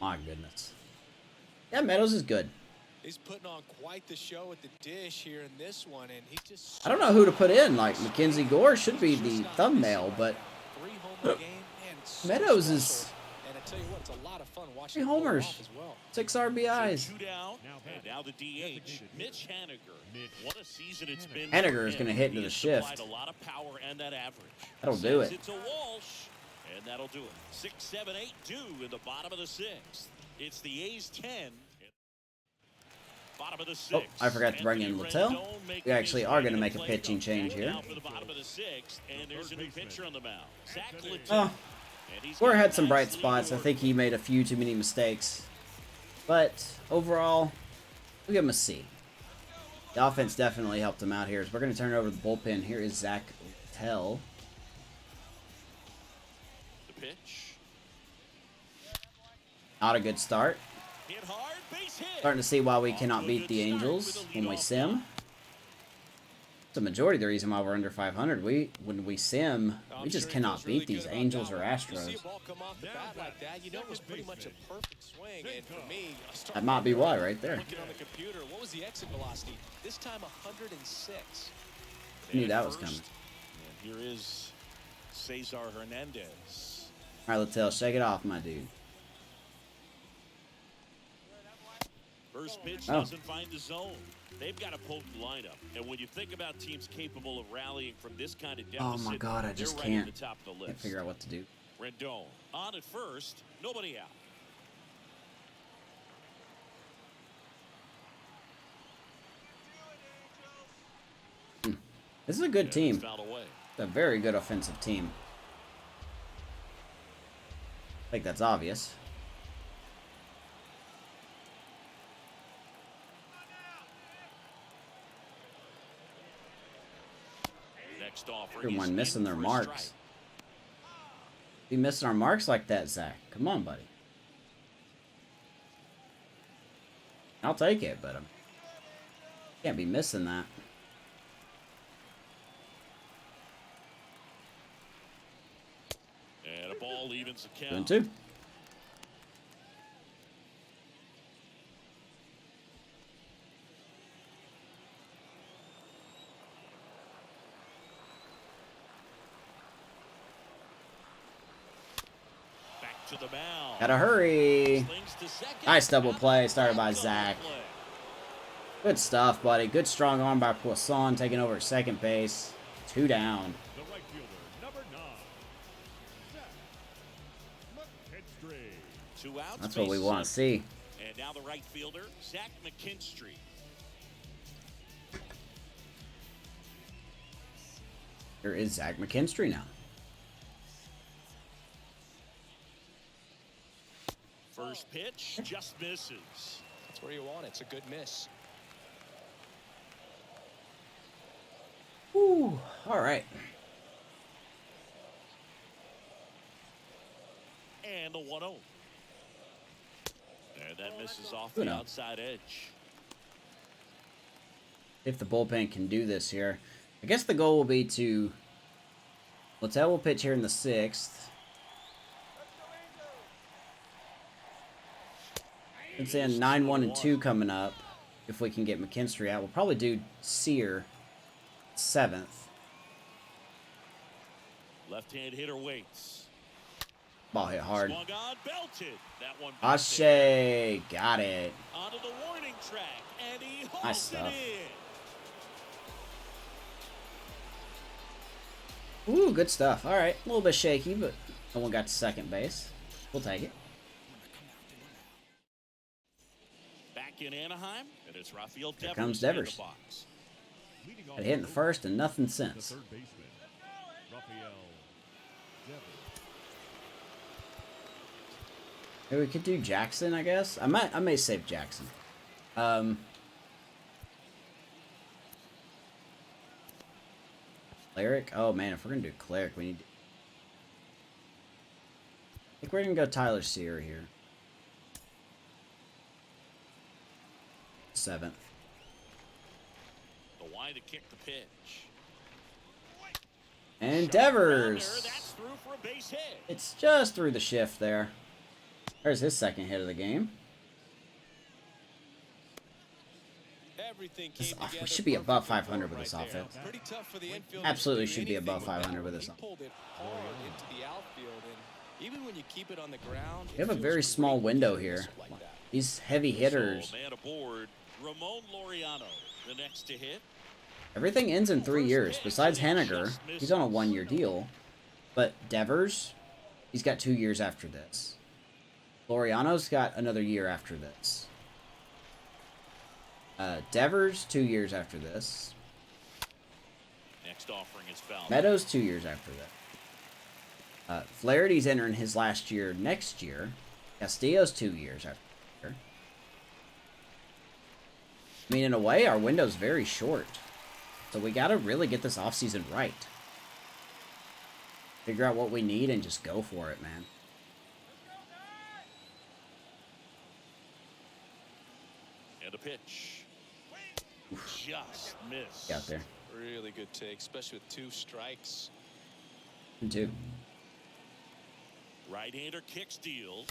[SPEAKER 3] My goodness. Yeah, Meadows is good.
[SPEAKER 2] He's putting on quite the show at the dish here in this one, and he just.
[SPEAKER 3] I don't know who to put in. Like, Mackenzie Gore should be the thumbnail, but Meadows is.
[SPEAKER 2] And I tell you what, it's a lot of fun watching
[SPEAKER 3] 3 homers, 6 RBIs.
[SPEAKER 1] So 2 down, and now the DH, Mitch Haniger. What a season it's been.
[SPEAKER 3] Haniger is going to hit into the shift.
[SPEAKER 1] A lot of power and that average.
[SPEAKER 3] That'll do it.
[SPEAKER 1] It's a Walsh, and that'll do it. 6, 7, 8, 2 in the bottom of the 6th. It's the A's 10. Bottom of the
[SPEAKER 3] Oh,
[SPEAKER 1] sixth.
[SPEAKER 3] I forgot to bring in Littell. We actually are going to make a pitching change here.
[SPEAKER 1] Now for the bottom of the sixth, and there's a new pitcher on the mound. Zach Littell.
[SPEAKER 3] Oh, Gore had some bright spots. I think he made a few too many mistakes. But overall, we'll give him a C. The offense definitely helped him out here. So we're going to turn it over to the bullpen. Here is Zach Littell.
[SPEAKER 1] The pitch.
[SPEAKER 3] Not a good start.
[SPEAKER 1] Hit hard, base hit.
[SPEAKER 3] Starting to see why we cannot beat the Angels when we sim. It's the majority of the reason why we're under 500. When we sim, we just cannot beat these Angels or Astros. That might be why right there.
[SPEAKER 2] What was the exit velocity? This time 106.
[SPEAKER 3] I knew that was coming.
[SPEAKER 1] And here is Cesar Hernandez.
[SPEAKER 3] All right, Littell, shake it off, my dude.
[SPEAKER 1] First pitch doesn't find the zone. They've got a potent lineup, and when you think about teams capable of rallying from this kind of deficit,
[SPEAKER 3] Oh my God, I just
[SPEAKER 1] they're
[SPEAKER 3] can't.
[SPEAKER 1] right at the top of the list.
[SPEAKER 3] Can't figure out what to do.
[SPEAKER 1] Rendon on at first, nobody out.
[SPEAKER 3] This is a good team.
[SPEAKER 1] Fouled away.
[SPEAKER 3] It's a very good offensive team. I think that's obvious.
[SPEAKER 1] Next offer.
[SPEAKER 3] Everyone missing their marks. Be missing our marks like that, Zach. Come on, buddy. I'll take it, but can't be missing that.
[SPEAKER 1] And a ball evens the count.
[SPEAKER 3] 2-2.
[SPEAKER 1] Back to the mound.
[SPEAKER 3] Gotta hurry.
[SPEAKER 1] Slings to second.
[SPEAKER 3] Nice double play started by
[SPEAKER 1] Double
[SPEAKER 3] Zach.
[SPEAKER 1] play.
[SPEAKER 3] Good stuff, buddy. Good strong arm by Poisson taking over at second base. 2 down.
[SPEAKER 4] The right fielder, number 9, Zach McKinstry.
[SPEAKER 1] 2 outs.
[SPEAKER 3] That's what we
[SPEAKER 1] base
[SPEAKER 3] want to
[SPEAKER 1] set.
[SPEAKER 3] see.
[SPEAKER 1] And now the right fielder, Zach McKinstry.
[SPEAKER 3] Here is Zach McKinstry now.
[SPEAKER 1] First pitch just misses.
[SPEAKER 2] That's where you want it. It's a good miss.
[SPEAKER 3] Whew. All right.
[SPEAKER 1] And a 1-0. And that misses off
[SPEAKER 3] Good
[SPEAKER 1] the
[SPEAKER 3] enough.
[SPEAKER 1] outside edge.
[SPEAKER 3] If the bullpen can do this here. I guess the goal will be to... Littell will pitch here in the 6th. It's in 9-1 and 2 coming up. If we can get McKinstry out, we'll probably do Sear 7th.
[SPEAKER 1] Left-hand hitter waits.
[SPEAKER 3] Ball hit hard.
[SPEAKER 1] Swung on, belted. That one.
[SPEAKER 3] Ashe, got it.
[SPEAKER 1] Onto the warning track, and he holds
[SPEAKER 3] Nice stuff.
[SPEAKER 1] it in.
[SPEAKER 3] Ooh, good stuff. All right, a little bit shaky, but no one got to second base. We'll take it.
[SPEAKER 1] Back in Anaheim, and it's Rafael Devers.
[SPEAKER 3] Here comes
[SPEAKER 1] in the
[SPEAKER 3] Devers.
[SPEAKER 1] box.
[SPEAKER 4] Leading off
[SPEAKER 3] Got hit in the first and nothing
[SPEAKER 4] the
[SPEAKER 3] since.
[SPEAKER 4] third baseman, Rafael Devers.
[SPEAKER 3] Maybe we could do Jackson, I guess. I may save Jackson. Cleric? Oh man, if we're gonna do Cleric, we need to... I think we're gonna go Tyler Sear here. 7th.
[SPEAKER 1] The wide to kick the pitch.
[SPEAKER 3] And
[SPEAKER 1] Shot around there,
[SPEAKER 3] Devers.
[SPEAKER 1] that's through for a base hit.
[SPEAKER 3] It's just through the shift there. There's his second hit of the game.
[SPEAKER 2] Everything
[SPEAKER 3] This,
[SPEAKER 2] came
[SPEAKER 3] we
[SPEAKER 2] together
[SPEAKER 3] should be above
[SPEAKER 2] perfectly
[SPEAKER 3] 500
[SPEAKER 2] for
[SPEAKER 3] with this
[SPEAKER 2] him right there.
[SPEAKER 3] offense.
[SPEAKER 2] Pretty tough for the infield.
[SPEAKER 3] Absolutely
[SPEAKER 2] to do
[SPEAKER 3] should be above
[SPEAKER 2] anything
[SPEAKER 3] 500 with
[SPEAKER 2] that.
[SPEAKER 3] this
[SPEAKER 2] He
[SPEAKER 3] offense.
[SPEAKER 2] pulled it hard into the outfield, and even when you keep it on the ground,
[SPEAKER 3] We have a
[SPEAKER 2] it
[SPEAKER 3] very
[SPEAKER 2] feels
[SPEAKER 3] small
[SPEAKER 2] great
[SPEAKER 3] window
[SPEAKER 2] to
[SPEAKER 3] here.
[SPEAKER 2] miss like that.
[SPEAKER 3] These heavy hitters.
[SPEAKER 1] So, man aboard, Ramon Laureano, the next to hit.
[SPEAKER 3] Everything ends in 3 years. Besides Haniger, he's on a 1-year deal. But Devers, he's got 2 years after this. Laureano's got another year after this. Devers, 2 years after this.
[SPEAKER 1] Next offering is foul.
[SPEAKER 3] Meadows, 2 years after that. Flaherty's entering his last year next year. Castillo's 2 years after. I mean, in a way, our window's very short. So we gotta really get this offseason right. Figure out what we need and just go for it, man.
[SPEAKER 1] And a pitch. Just missed.
[SPEAKER 3] Get out there.
[SPEAKER 2] Really good take, especially with 2 strikes.
[SPEAKER 3] And 2.
[SPEAKER 1] Right-hander kick steals.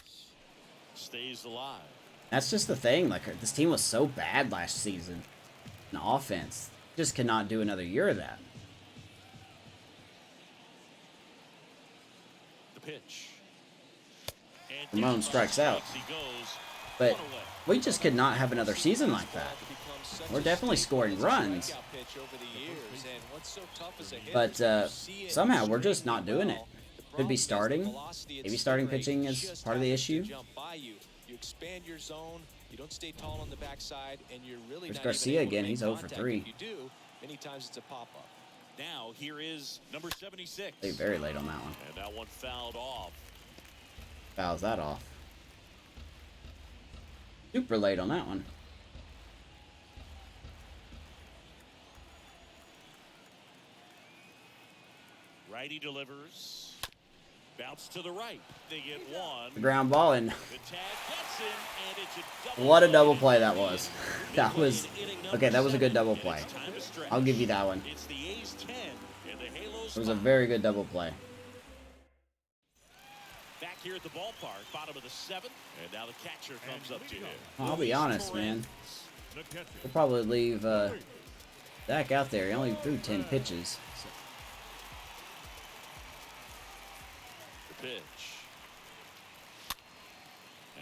[SPEAKER 1] Stays alive.
[SPEAKER 3] That's just the thing. Like, this team was so bad last season. In offense. Just cannot do another year of that.
[SPEAKER 1] The pitch. And
[SPEAKER 3] Ramon strikes out.
[SPEAKER 1] He goes.
[SPEAKER 3] But we just could not have another season like that. We're definitely scoring runs. But somehow we're just not doing it. Could be starting. Maybe starting pitching is part of the issue.
[SPEAKER 2] You expand your zone, you don't stay tall on the backside, and you're really
[SPEAKER 3] There's
[SPEAKER 2] not
[SPEAKER 3] Garcia
[SPEAKER 2] even able
[SPEAKER 3] again.
[SPEAKER 2] to
[SPEAKER 3] He's
[SPEAKER 2] make
[SPEAKER 3] 0 for
[SPEAKER 2] contact.
[SPEAKER 3] 3.
[SPEAKER 2] If you do, many times it's a pop-up.
[SPEAKER 1] Now here is number 76.
[SPEAKER 3] They very late on that one.
[SPEAKER 1] And that one fouled off.
[SPEAKER 3] Fouls that off. Super late on that one.
[SPEAKER 1] Righty delivers. Bounce to the right. They get one.
[SPEAKER 3] The ground ball, and
[SPEAKER 1] The tag gets him, and it's a double
[SPEAKER 3] what a
[SPEAKER 1] play.
[SPEAKER 3] double play that was. That was okay. That was a good double play.
[SPEAKER 1] It's time to stretch.
[SPEAKER 3] I'll give you that one.
[SPEAKER 1] It's the A's 10 and the Halos.
[SPEAKER 3] It was a
[SPEAKER 1] 5.
[SPEAKER 3] very good double play.
[SPEAKER 1] Back here at the ballpark, bottom of the 7th, and now the catcher comes up to him.
[SPEAKER 3] I'll be honest, man.
[SPEAKER 4] The catcher.
[SPEAKER 3] We'll probably leave Dak out there. He only threw 10 pitches. So.
[SPEAKER 1] The pitch.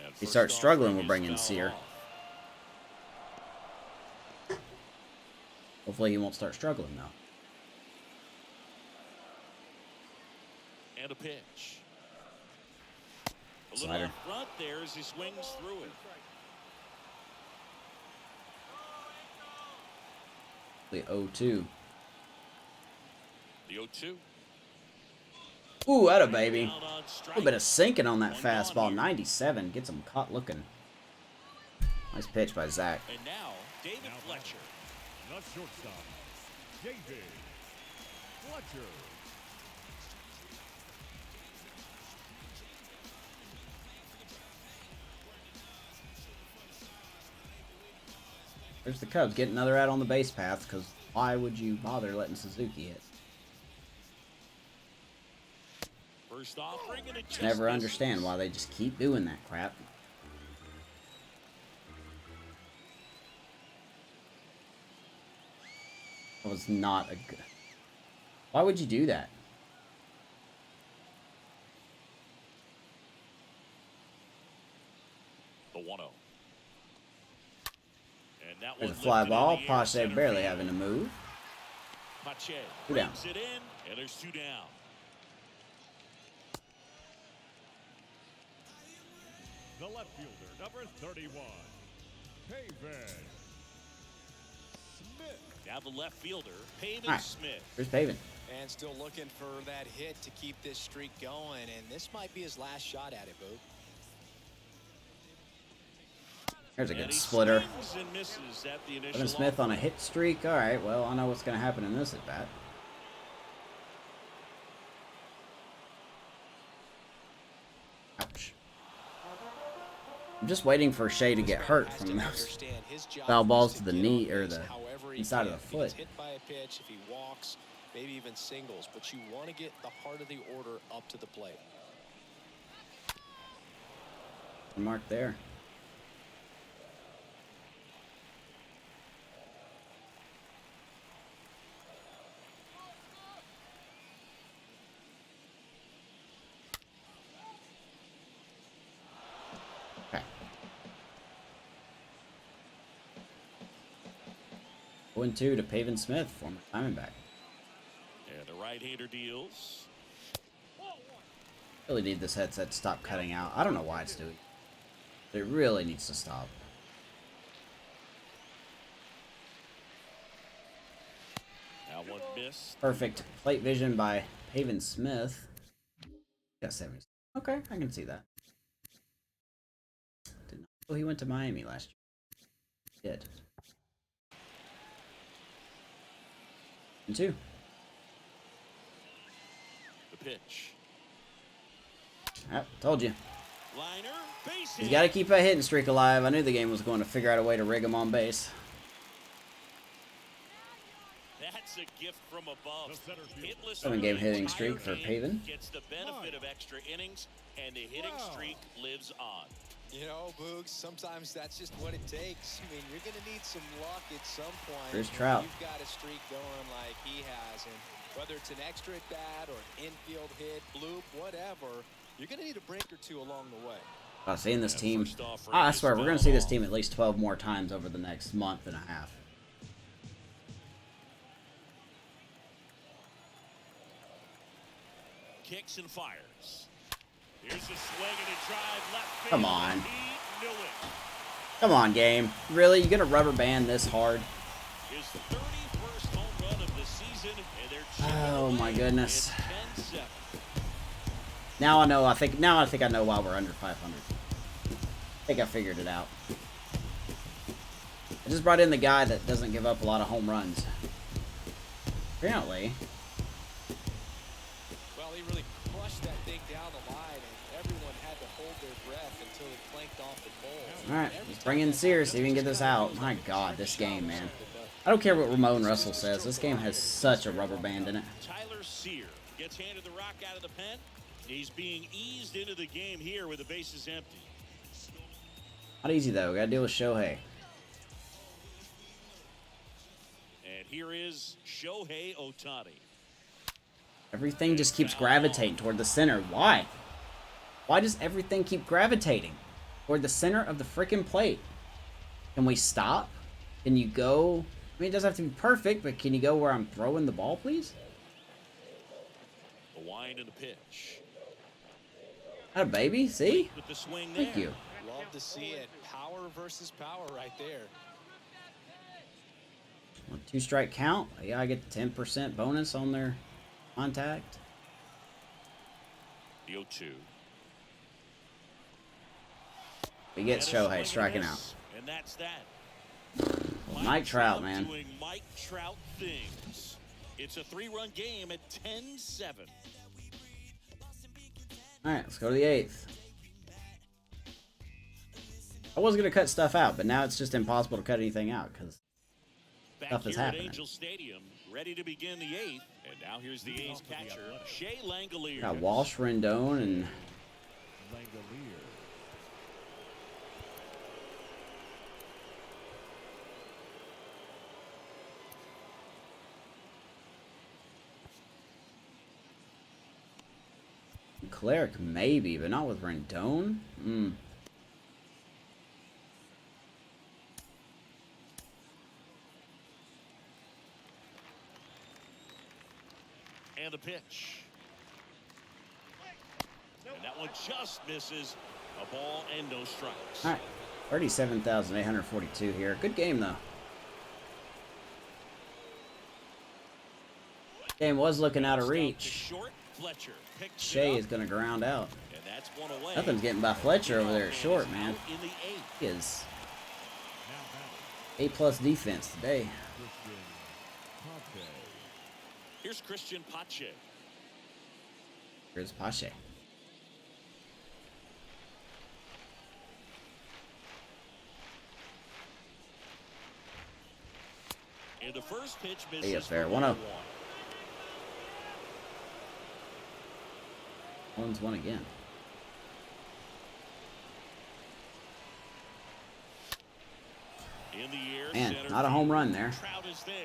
[SPEAKER 1] And
[SPEAKER 3] He
[SPEAKER 1] first
[SPEAKER 3] starts struggling,
[SPEAKER 1] offering
[SPEAKER 3] we'll
[SPEAKER 1] is
[SPEAKER 3] bring in
[SPEAKER 1] fouled
[SPEAKER 3] Sear.
[SPEAKER 1] off.
[SPEAKER 3] Hopefully he won't start struggling now.
[SPEAKER 1] And a pitch. A little
[SPEAKER 3] Slider.
[SPEAKER 1] up front there as he swings through it.
[SPEAKER 3] The 0-2.
[SPEAKER 1] The 0-2.
[SPEAKER 3] Ooh, atta baby.
[SPEAKER 1] Down on
[SPEAKER 3] A
[SPEAKER 1] strike.
[SPEAKER 3] little bit of sinking on that
[SPEAKER 1] One gone
[SPEAKER 3] fastball.
[SPEAKER 1] here.
[SPEAKER 3] 97. Gets him caught looking. Nice pitch by Zach.
[SPEAKER 1] And now, David
[SPEAKER 4] Now
[SPEAKER 1] Fletcher.
[SPEAKER 4] The shortstop, David Fletcher.
[SPEAKER 3] There's the Cubs getting another out on the base path, because why would you bother letting Suzuki hit?
[SPEAKER 1] First offering and it just
[SPEAKER 3] Never
[SPEAKER 1] misses.
[SPEAKER 3] understand why they just keep doing that crap. That was not a good... Why would you do that?
[SPEAKER 1] The 1-0. And that
[SPEAKER 3] There's a
[SPEAKER 1] one
[SPEAKER 3] fly
[SPEAKER 1] lifted in
[SPEAKER 3] ball.
[SPEAKER 1] the air,
[SPEAKER 3] Pache
[SPEAKER 1] center
[SPEAKER 3] barely
[SPEAKER 1] field.
[SPEAKER 3] having to move.
[SPEAKER 1] Pache
[SPEAKER 3] 2 down.
[SPEAKER 1] brings it in, and there's 2 down.
[SPEAKER 4] The left fielder, number 31, Pavin Smith.
[SPEAKER 1] Now the left fielder, Pavin
[SPEAKER 3] All right.
[SPEAKER 1] Smith.
[SPEAKER 3] Here's Pavin.
[SPEAKER 2] And still looking for that hit to keep this streak going, and this might be his last shot at it, Boo.
[SPEAKER 3] There's a
[SPEAKER 1] And
[SPEAKER 3] good
[SPEAKER 1] he
[SPEAKER 3] splitter.
[SPEAKER 1] swings and misses at the initial
[SPEAKER 3] Pavin Smith on a
[SPEAKER 1] offering.
[SPEAKER 3] hit streak. All right, well, I know what's going to happen in this at bat. Ouch. I'm just waiting for Shea to get hurt from those foul balls to the knee or the inside of the foot.
[SPEAKER 2] Hit by a pitch, if he walks, maybe even singles, but you want to get the heart of the order up to the plate.
[SPEAKER 3] Mark there. Okay. 0-2 to Pavin Smith, former Diamondback.
[SPEAKER 1] And the right-hander deals.
[SPEAKER 3] Really need this headset to stop cutting out. I don't know why it's doing it. It really needs to stop.
[SPEAKER 1] one missed.
[SPEAKER 3] Perfect plate vision by Pavin Smith. Got 70. Okay, I can see that. Did not know he went to Miami last year. Did. And 2.
[SPEAKER 1] The pitch.
[SPEAKER 3] Told you.
[SPEAKER 1] Liner, base hit.
[SPEAKER 3] He's got to keep that hitting streak alive. I knew the game was going to figure out a way to rig him on base.
[SPEAKER 1] That's a gift from above.
[SPEAKER 3] 7-game hitting streak for Pavin.
[SPEAKER 1] Gets the benefit of extra innings, and the hitting streak lives on.
[SPEAKER 2] You know, Boogs, sometimes that's just what it takes. I mean, you're going to need some luck at some point.
[SPEAKER 3] There's Trout.
[SPEAKER 2] You've got a streak going like he has, and whether it's an extra at bat or an infield hit, bloop, whatever, you're going to need a break or two along the way.
[SPEAKER 3] Seeing this team, I swear, we're going to see this team at least 12 more times over the next month and a half.
[SPEAKER 1] Kicks and fires. Here's a swing and a drive left field.
[SPEAKER 3] Come on.
[SPEAKER 1] He knew it.
[SPEAKER 3] Come on, game. Really? You going to rubber band this hard?
[SPEAKER 1] His 31st home run of the season, and they're
[SPEAKER 3] Oh my goodness.
[SPEAKER 1] 10-7.
[SPEAKER 3] Now I know. I think I know why we're under 500. I think I figured it out. I just brought in the guy that doesn't give up a lot of home runs. Apparently.
[SPEAKER 2] Well, he really crushed that thing down the line, and everyone had to hold their breath until it clanked off the pole.
[SPEAKER 3] All right, let's bring in Sears so we can get this out. My God, this game, man. I don't care what Ramon Russell says. This game has such a rubber band in it.
[SPEAKER 1] Tyler Sear gets handed the rock out of the pen. He's being eased into the game here with the bases empty.
[SPEAKER 3] Not easy, though. Got to deal with Shohei.
[SPEAKER 1] And here is Shohei Ohtani.
[SPEAKER 3] Everything just keeps gravitating toward the center. Why? Why does everything keep gravitating toward the center of the freaking plate? Can we stop? Can you go? I mean, it doesn't have to be perfect, but can you go where I'm throwing the ball, please?
[SPEAKER 1] The wind and the pitch.
[SPEAKER 3] Not a baby. See?
[SPEAKER 1] With the swing
[SPEAKER 3] Thank
[SPEAKER 1] there.
[SPEAKER 3] you.
[SPEAKER 2] Love to see it. Power versus power right there.
[SPEAKER 3] 2-strike count. Yeah, I get the 10% bonus on their contact.
[SPEAKER 1] The 0-2.
[SPEAKER 3] We get Shohei striking out.
[SPEAKER 1] And that's that.
[SPEAKER 3] Mike Trout, man.
[SPEAKER 1] Doing Mike Trout things. It's a 3-run game at 10-7.
[SPEAKER 3] All right, let's go to the 8th. I was gonna cut stuff out, but now it's just impossible to cut anything out because stuff is happening.
[SPEAKER 1] Angel Stadium, ready to begin the 8th, and now here's the A's catcher, Shea Langolier.
[SPEAKER 3] Got Walsh, Rendon, and
[SPEAKER 4] Langolier.
[SPEAKER 3] Cleric maybe, but not with Rendon.
[SPEAKER 1] And the pitch. And that one just misses. A ball and no strikes.
[SPEAKER 3] All right, 37,842 here. Good game though. Game was looking out of reach.
[SPEAKER 1] Short, Fletcher
[SPEAKER 3] Shea is going to ground out.
[SPEAKER 1] and that's one away.
[SPEAKER 3] Nothing's getting by Fletcher over there at short, man.
[SPEAKER 1] In the 8th.
[SPEAKER 3] He is A+ defense today.
[SPEAKER 1] Here's Christian Pache.
[SPEAKER 3] Here's Pache.
[SPEAKER 1] And the first pitch misses.
[SPEAKER 3] Hey, up there,
[SPEAKER 1] for
[SPEAKER 3] 1-0.
[SPEAKER 1] 1.
[SPEAKER 3] 1-1 again.
[SPEAKER 1] In the air,
[SPEAKER 3] Man,
[SPEAKER 1] center
[SPEAKER 3] not a home
[SPEAKER 1] field.
[SPEAKER 3] run there.
[SPEAKER 1] Trout is there.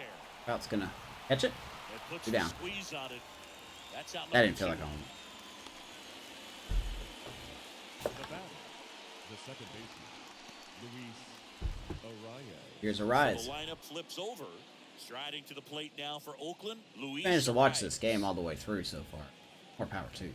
[SPEAKER 3] Trout's going to catch it.
[SPEAKER 1] And puts
[SPEAKER 3] Two
[SPEAKER 1] the
[SPEAKER 3] down.
[SPEAKER 1] squeeze on it. That's out.
[SPEAKER 3] That didn't feel like a home.
[SPEAKER 4] The batter, the second baseman, Luis Arraez.
[SPEAKER 3] Here's a
[SPEAKER 1] So
[SPEAKER 3] rise.
[SPEAKER 1] the lineup flips over. Striding to the plate now for Oakland, Luis
[SPEAKER 3] Managed to watch
[SPEAKER 1] Arraez.
[SPEAKER 3] this game all the way through so far. More power too.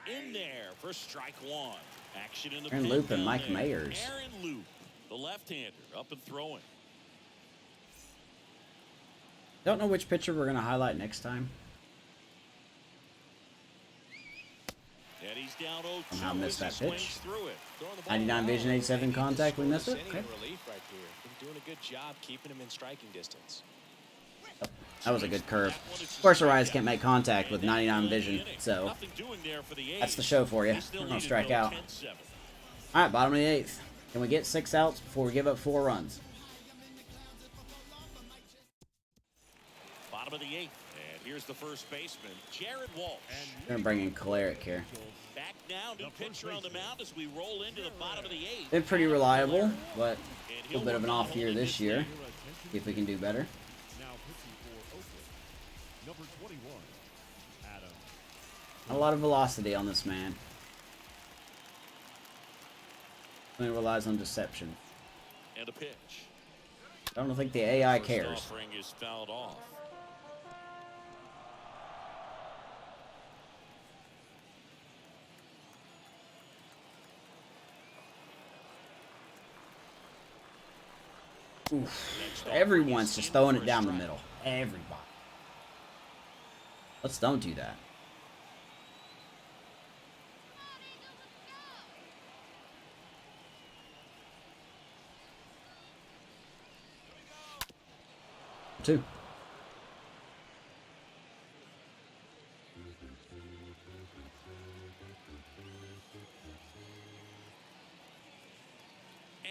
[SPEAKER 1] In there for strike 1. Action in the
[SPEAKER 3] Aaron
[SPEAKER 1] pen
[SPEAKER 3] Loop and
[SPEAKER 1] down
[SPEAKER 3] Mike
[SPEAKER 1] there.
[SPEAKER 3] Mayers.
[SPEAKER 1] Aaron Loop, the left-hander up and throwing.
[SPEAKER 3] Don't know which pitcher we're going to highlight next time.
[SPEAKER 1] And he's down 0-2
[SPEAKER 3] Somehow missed that
[SPEAKER 1] as he
[SPEAKER 3] pitch.
[SPEAKER 1] swings through it.
[SPEAKER 3] 99 vision, 87 contact. We missed it. Okay.
[SPEAKER 2] Relief right here. Been doing a good job keeping him in striking distance.
[SPEAKER 3] That was a good curve. Of course, our eyes can't make contact with 99 vision, so that's the show for you. We're going to strike out. All right, bottom of the 8th. Can we get 6 outs before we give up 4 runs?
[SPEAKER 1] Bottom of the 8th, and here's the first baseman, Jared Walsh.
[SPEAKER 3] We're going to bring in Choleric here.
[SPEAKER 1] Back now, new pitcher on the mound as we roll into the bottom of the 8th.
[SPEAKER 3] Been pretty reliable, but a little bit of an off year this year. See if we can do better.
[SPEAKER 4] Now pitching for Oakland, number 21, Adam.
[SPEAKER 3] A lot of velocity on this man. Only relies on deception.
[SPEAKER 1] And a pitch.
[SPEAKER 3] I don't think the AI
[SPEAKER 1] First
[SPEAKER 3] cares.
[SPEAKER 1] offering is fouled off.
[SPEAKER 3] Oof. Everyone's just throwing it down the middle. Everybody. Let's don't do that. Two.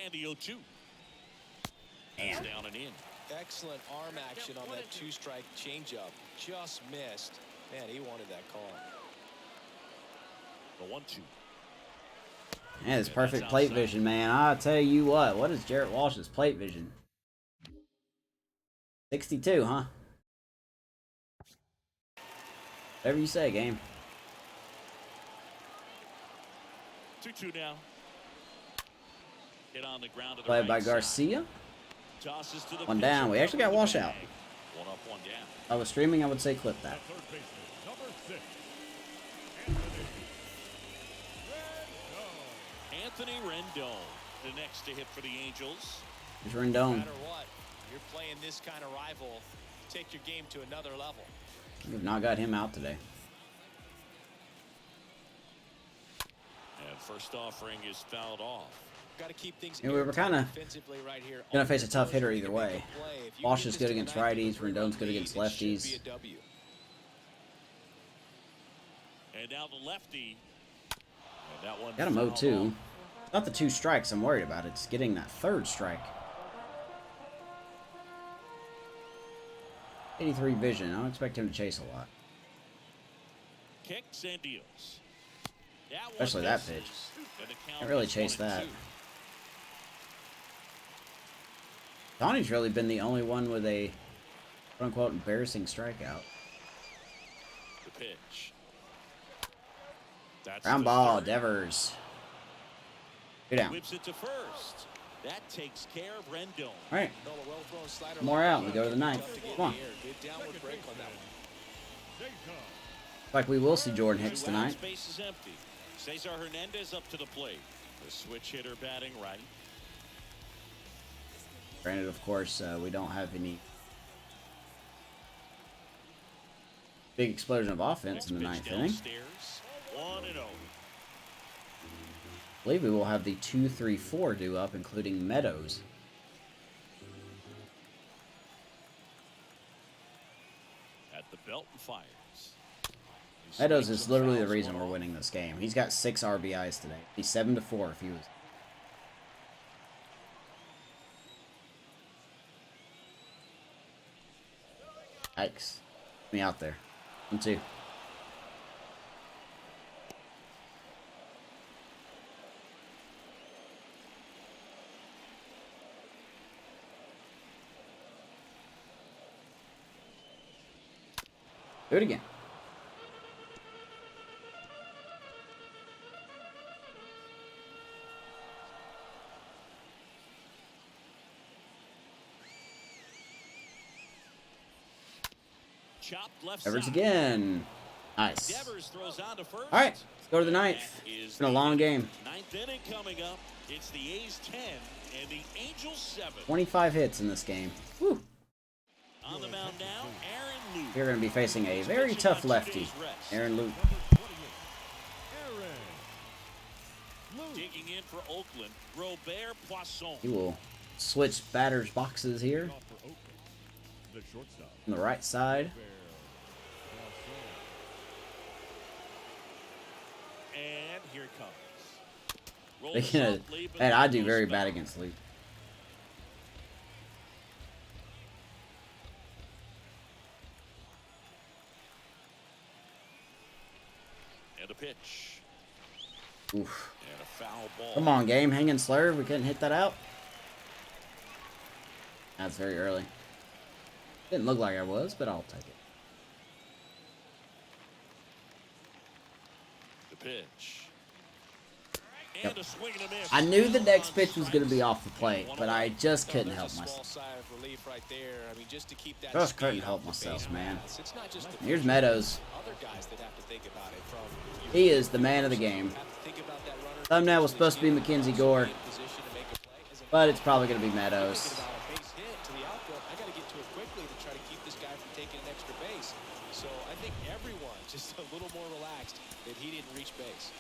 [SPEAKER 1] And the 0-2.
[SPEAKER 3] And
[SPEAKER 1] Down and in.
[SPEAKER 2] Excellent arm action on that 2-strike changeup. Just missed. Man, he wanted that call.
[SPEAKER 1] The 1-2.
[SPEAKER 3] yeah, it's perfect plate vision, man. I'll tell you what is Jarrett Walsh's plate vision? 62, huh? Whatever you say, game.
[SPEAKER 1] 2-2 now. Hit on the ground to the
[SPEAKER 3] Played by
[SPEAKER 1] right side.
[SPEAKER 3] Garcia.
[SPEAKER 1] Tosses to the
[SPEAKER 3] One down. We actually got Walsh out.
[SPEAKER 1] One up, one down.
[SPEAKER 3] If I was streaming, I would say clip that.
[SPEAKER 4] Third baseman, number 6,
[SPEAKER 1] Anthony Rendon, the next to hit for the Angels.
[SPEAKER 3] Here's
[SPEAKER 2] No
[SPEAKER 3] Rendon.
[SPEAKER 2] matter what, you're playing this kind of rival. Take your game to another level.
[SPEAKER 3] We've not got him out today.
[SPEAKER 1] And first offering is fouled off.
[SPEAKER 2] Got to keep things
[SPEAKER 3] Yeah, we were kind of
[SPEAKER 2] defensively right here.
[SPEAKER 3] gonna face a tough hitter either way. Walsh is good against righties. Rendon's good against lefties.
[SPEAKER 1] And now the lefty. And that one
[SPEAKER 3] Got him
[SPEAKER 1] fouled
[SPEAKER 3] 0-2.
[SPEAKER 1] off.
[SPEAKER 3] Not the 2 strikes I'm worried about. It's getting that 3rd strike. 83 vision. I don't expect him to chase a lot.
[SPEAKER 1] Kicks and deals. That one
[SPEAKER 3] Especially that
[SPEAKER 1] misses.
[SPEAKER 3] pitch.
[SPEAKER 1] And the count
[SPEAKER 3] Can't really
[SPEAKER 1] is
[SPEAKER 3] chase
[SPEAKER 1] 1-2.
[SPEAKER 3] that. Donnie's really been the only one with a quote-unquote embarrassing strikeout.
[SPEAKER 1] The pitch. That's
[SPEAKER 3] Ground
[SPEAKER 1] the
[SPEAKER 3] ball,
[SPEAKER 1] third.
[SPEAKER 3] Devers. Two down.
[SPEAKER 1] Whips it to first. That takes care of Rendon.
[SPEAKER 3] All right.
[SPEAKER 2] Well,
[SPEAKER 3] More out. We go to the 9th. Come on.
[SPEAKER 2] Good downward break on that one.
[SPEAKER 3] Like we will see Jordan Hicks
[SPEAKER 1] Two outs,
[SPEAKER 3] tonight.
[SPEAKER 1] base is empty. Cesar Hernandez up to the plate. The switch hitter batting right.
[SPEAKER 3] Granted, of course, we don't have any big explosion of offense in the 9th inning.
[SPEAKER 1] Downstairs, 1-0.
[SPEAKER 3] I believe we will have the 2-3-4 due up, including Meadows.
[SPEAKER 1] At the belt and fires. He
[SPEAKER 3] Meadows
[SPEAKER 1] swings
[SPEAKER 3] is
[SPEAKER 1] and
[SPEAKER 3] literally the
[SPEAKER 1] fouls
[SPEAKER 3] reason
[SPEAKER 1] one
[SPEAKER 3] we're
[SPEAKER 1] off.
[SPEAKER 3] winning this game. He's got 6 RBIs today. He's 7-4 if he was. Yikes. Get me out there. 1-2. Do it again.
[SPEAKER 1] Chopped left
[SPEAKER 3] Devers
[SPEAKER 1] side.
[SPEAKER 3] again. Nice.
[SPEAKER 1] Devers throws on to first.
[SPEAKER 3] All right. Go to the ninth. It's been a long game.
[SPEAKER 1] Ninth inning coming up. It's the A's 10 and the Angels 7.
[SPEAKER 3] 25 hits in this game. Woo.
[SPEAKER 1] On the mound now, Aaron Luke.
[SPEAKER 3] You're going to be facing a very tough lefty, Aaron Luke.
[SPEAKER 1] Digging in for Oakland, Robert Poisson.
[SPEAKER 3] He will switch batters boxes here. On the right side.
[SPEAKER 1] And here it comes.
[SPEAKER 3] And I do very bad against Luke.
[SPEAKER 1] And a pitch.
[SPEAKER 3] Oof.
[SPEAKER 1] And a foul ball.
[SPEAKER 3] Come on, game. Hang in slurve. We couldn't hit that out. That's very early. Didn't look like I was, but I'll take it.
[SPEAKER 1] The pitch.
[SPEAKER 3] Yep.
[SPEAKER 1] And a swing and a miss.
[SPEAKER 3] I knew the next pitch was going to be off the plate, but I just couldn't help myself. Just couldn't help myself, man. Here's Meadows. He is the man of the game. Thumbnail was supposed to be Mackenzie Gore, but it's probably going to be Meadows.
[SPEAKER 2] So I think everyone just a little more relaxed that he didn't reach base.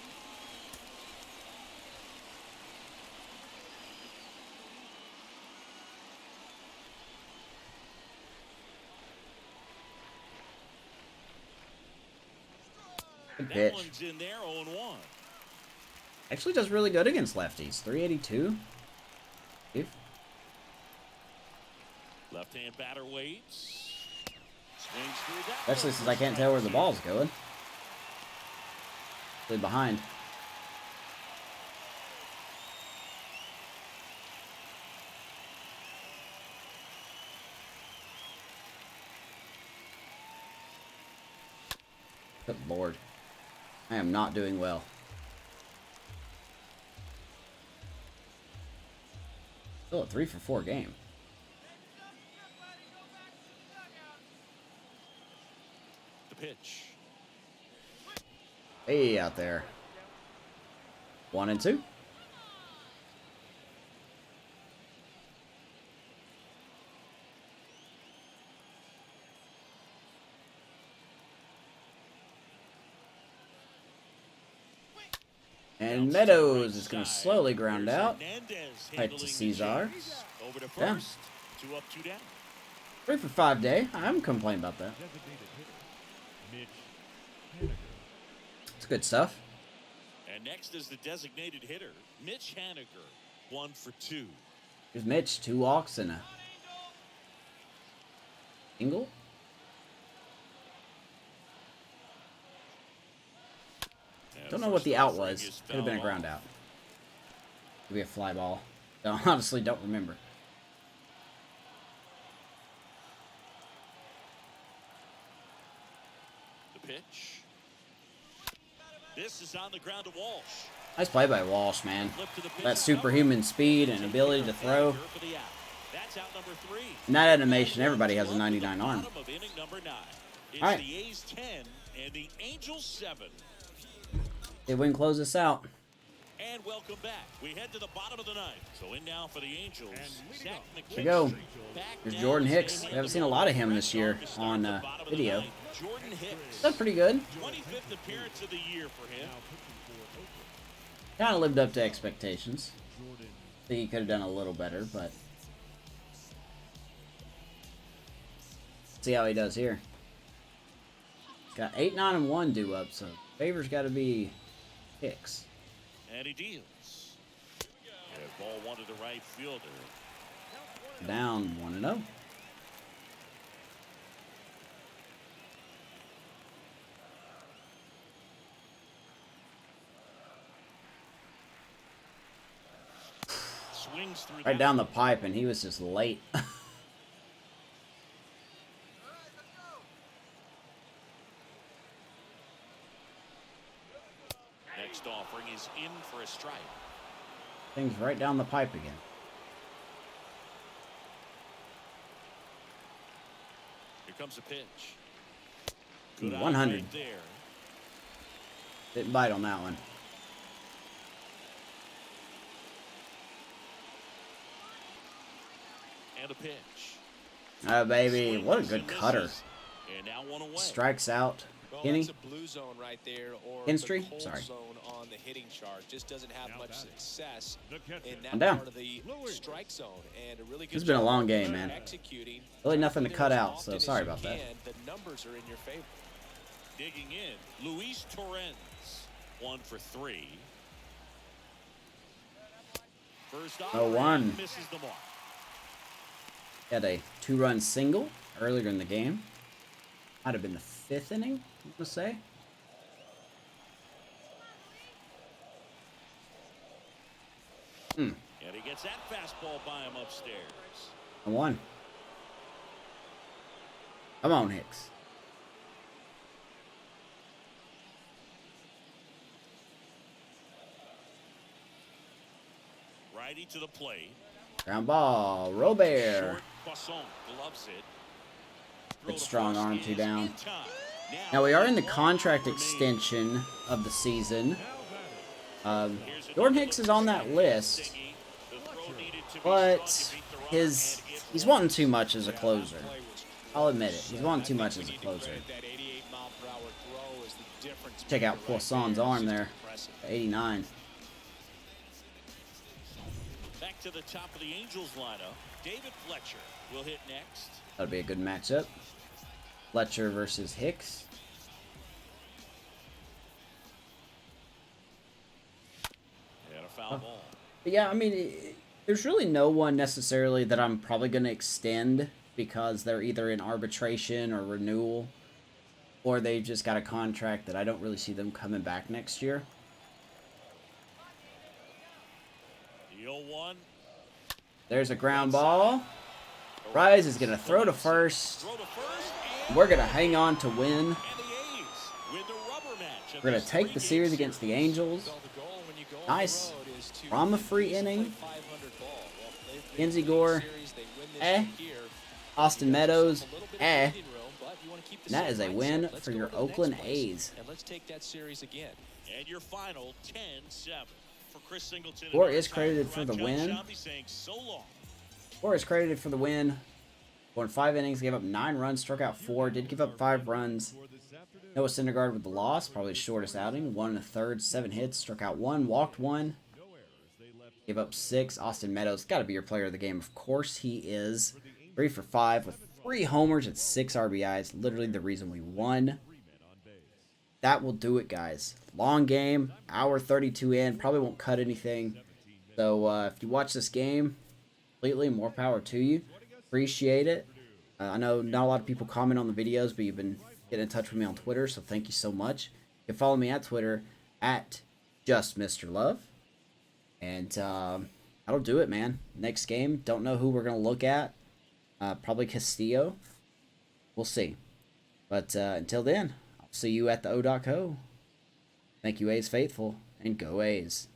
[SPEAKER 3] Good pitch.
[SPEAKER 1] One's in there, 0-1.
[SPEAKER 3] Actually does really good against lefties. 382.
[SPEAKER 1] Left-hand batter waits. Swings through that.
[SPEAKER 3] Especially since I can't tell where the ball's going. Really behind. Good Lord. I am not doing well. Still a 3-for-4 game.
[SPEAKER 1] The pitch.
[SPEAKER 3] Hey, out there. 1-2. And Meadows is going to slowly ground out. Right to Cesar.
[SPEAKER 1] Over to
[SPEAKER 3] Yeah.
[SPEAKER 1] first. 2 up, 2 down.
[SPEAKER 3] 3-for-5 day. I'm complaining about that. It's good stuff.
[SPEAKER 1] And next is the designated hitter, Mitch Haniger. 1 for 2.
[SPEAKER 3] Here's Mitch. 2 walks and a single. Don't know what the out was. Could have been a ground out. Could be a fly ball. I honestly don't remember.
[SPEAKER 1] The pitch. This is on the ground to Walsh.
[SPEAKER 3] Nice play by Walsh, man.
[SPEAKER 1] Flip to the pitch.
[SPEAKER 3] That superhuman speed and ability to throw.
[SPEAKER 1] That's out number 3.
[SPEAKER 3] In that animation, everybody has a 99 arm.
[SPEAKER 1] Bottom of inning number 9. It's
[SPEAKER 3] All right.
[SPEAKER 1] the A's 10 and the Angels 7.
[SPEAKER 3] They win, close this out.
[SPEAKER 1] And welcome back. We head to the bottom of the ninth. So in now for the Angels. Zach
[SPEAKER 3] Here we go.
[SPEAKER 1] back
[SPEAKER 3] Here's
[SPEAKER 1] now
[SPEAKER 3] Jordan
[SPEAKER 1] as
[SPEAKER 3] Hicks.
[SPEAKER 1] they
[SPEAKER 3] We haven't seen a lot of him this year on video.
[SPEAKER 1] Jordan Hicks.
[SPEAKER 3] That's pretty good.
[SPEAKER 1] 25th appearance of the year for him.
[SPEAKER 3] Kind of lived up to expectations. I think he could have done a little better, but see how he does here. Got 8, 9, and 1 due up, so favor's got to be Hicks.
[SPEAKER 1] And he deals. And ball one to the right fielder.
[SPEAKER 3] Down 1-0.
[SPEAKER 1] Swings through
[SPEAKER 3] Right
[SPEAKER 1] that.
[SPEAKER 3] down the pipe, and he was just late.
[SPEAKER 1] Next offering is in for a strike.
[SPEAKER 3] Things right down the pipe again.
[SPEAKER 1] Here comes a pitch. Good eye
[SPEAKER 3] 100.
[SPEAKER 1] right there.
[SPEAKER 3] Didn't bite on that one.
[SPEAKER 1] And a pitch.
[SPEAKER 3] Oh, baby. What a good cutter.
[SPEAKER 1] And now one away.
[SPEAKER 3] Strikes out.
[SPEAKER 2] Well,
[SPEAKER 3] Kenny?
[SPEAKER 2] that's a blue zone right there, or
[SPEAKER 3] Industry?
[SPEAKER 2] the cold
[SPEAKER 3] Sorry.
[SPEAKER 2] zone on the hitting chart. Just doesn't have much success in
[SPEAKER 3] I'm
[SPEAKER 2] that
[SPEAKER 3] down.
[SPEAKER 2] part of the strike zone. And a really good
[SPEAKER 3] It's been a long
[SPEAKER 2] job
[SPEAKER 3] game, man.
[SPEAKER 2] executing.
[SPEAKER 3] Really nothing to
[SPEAKER 2] As
[SPEAKER 3] cut out,
[SPEAKER 2] often
[SPEAKER 3] so
[SPEAKER 2] as
[SPEAKER 3] sorry
[SPEAKER 2] you
[SPEAKER 3] about that.
[SPEAKER 2] can, the numbers are in your favor.
[SPEAKER 1] Digging in, Luis Torrens. 1 for 3. First off,
[SPEAKER 3] 0-1.
[SPEAKER 1] misses the mark.
[SPEAKER 3] Had a 2-run single earlier in the game. Might have been the 5th inning, I'm going to say.
[SPEAKER 1] And he gets that fastball by him upstairs.
[SPEAKER 3] 1. Come on, Hicks.
[SPEAKER 1] Righty to the plate.
[SPEAKER 3] Ground ball. Robert.
[SPEAKER 1] Short, Poisson gloves it. Throw
[SPEAKER 3] Good
[SPEAKER 1] to
[SPEAKER 3] strong
[SPEAKER 1] first
[SPEAKER 3] arm,
[SPEAKER 1] is
[SPEAKER 3] 2 down.
[SPEAKER 1] in time.
[SPEAKER 3] Now we are in the
[SPEAKER 1] one
[SPEAKER 3] contract
[SPEAKER 1] remains.
[SPEAKER 3] extension of the season. Jordan
[SPEAKER 1] Jordan
[SPEAKER 3] Hicks is on that list, but he's wanting too much as a closer. I'll admit it. He's wanting too much as a closer. Check out Poisson's arm there. 89.
[SPEAKER 1] Back to the top of the Angels lineup. David Fletcher will hit next.
[SPEAKER 3] That'll be a good matchup. Fletcher versus Hicks.
[SPEAKER 1] And a foul ball.
[SPEAKER 3] But yeah, I mean, there's really no one necessarily that I'm probably going to extend because they're either in arbitration or renewal, or they've just got a contract that I don't really see them coming back next year.
[SPEAKER 1] The 0-1.
[SPEAKER 3] There's a ground ball. Rise is going to throw to first.
[SPEAKER 1] Throw to first. And
[SPEAKER 3] We're going to hang on to win.
[SPEAKER 1] the A's win the rubber match. of
[SPEAKER 3] We're going
[SPEAKER 1] this
[SPEAKER 3] to take the
[SPEAKER 1] three-game
[SPEAKER 3] series against the Angels. Nice. From a free inning. Mackenzie Gore. Austin Meadows. And that is a win for your Oakland A's.
[SPEAKER 2] And let's take that series again.
[SPEAKER 1] And your final 10-7 for Chris Singleton.
[SPEAKER 3] Gore is credited for the
[SPEAKER 1] John
[SPEAKER 3] win.
[SPEAKER 1] Shelby saying so long.
[SPEAKER 3] Gore is credited for the win. Going 5 innings, gave up 9 runs, struck out 4, did give up 5 runs. Noah Syndergaard with the loss, probably his shortest outing. 1 1/3, 7 hits, struck out 1, walked 1. Gave up 6. Austin Meadows, got to be your player of the game. Of course he is. 3 for 5 with 3 homers and 6 RBIs. Literally the reason we won. That will do it, guys. Long game, hour 32 in. Probably won't cut anything. So if you watch this game completely, more power to you. Appreciate it. I know not a lot of people comment on the videos, but you've been getting in touch with me on Twitter, so thank you so much. You can follow me at Twitter at JustMrLove. And that'll do it, man. Next game, don't know who we're going to look at. Probably Castillo. We'll see. But until then, I'll see you at the O.co. Thank you, A's faithful, and go A's.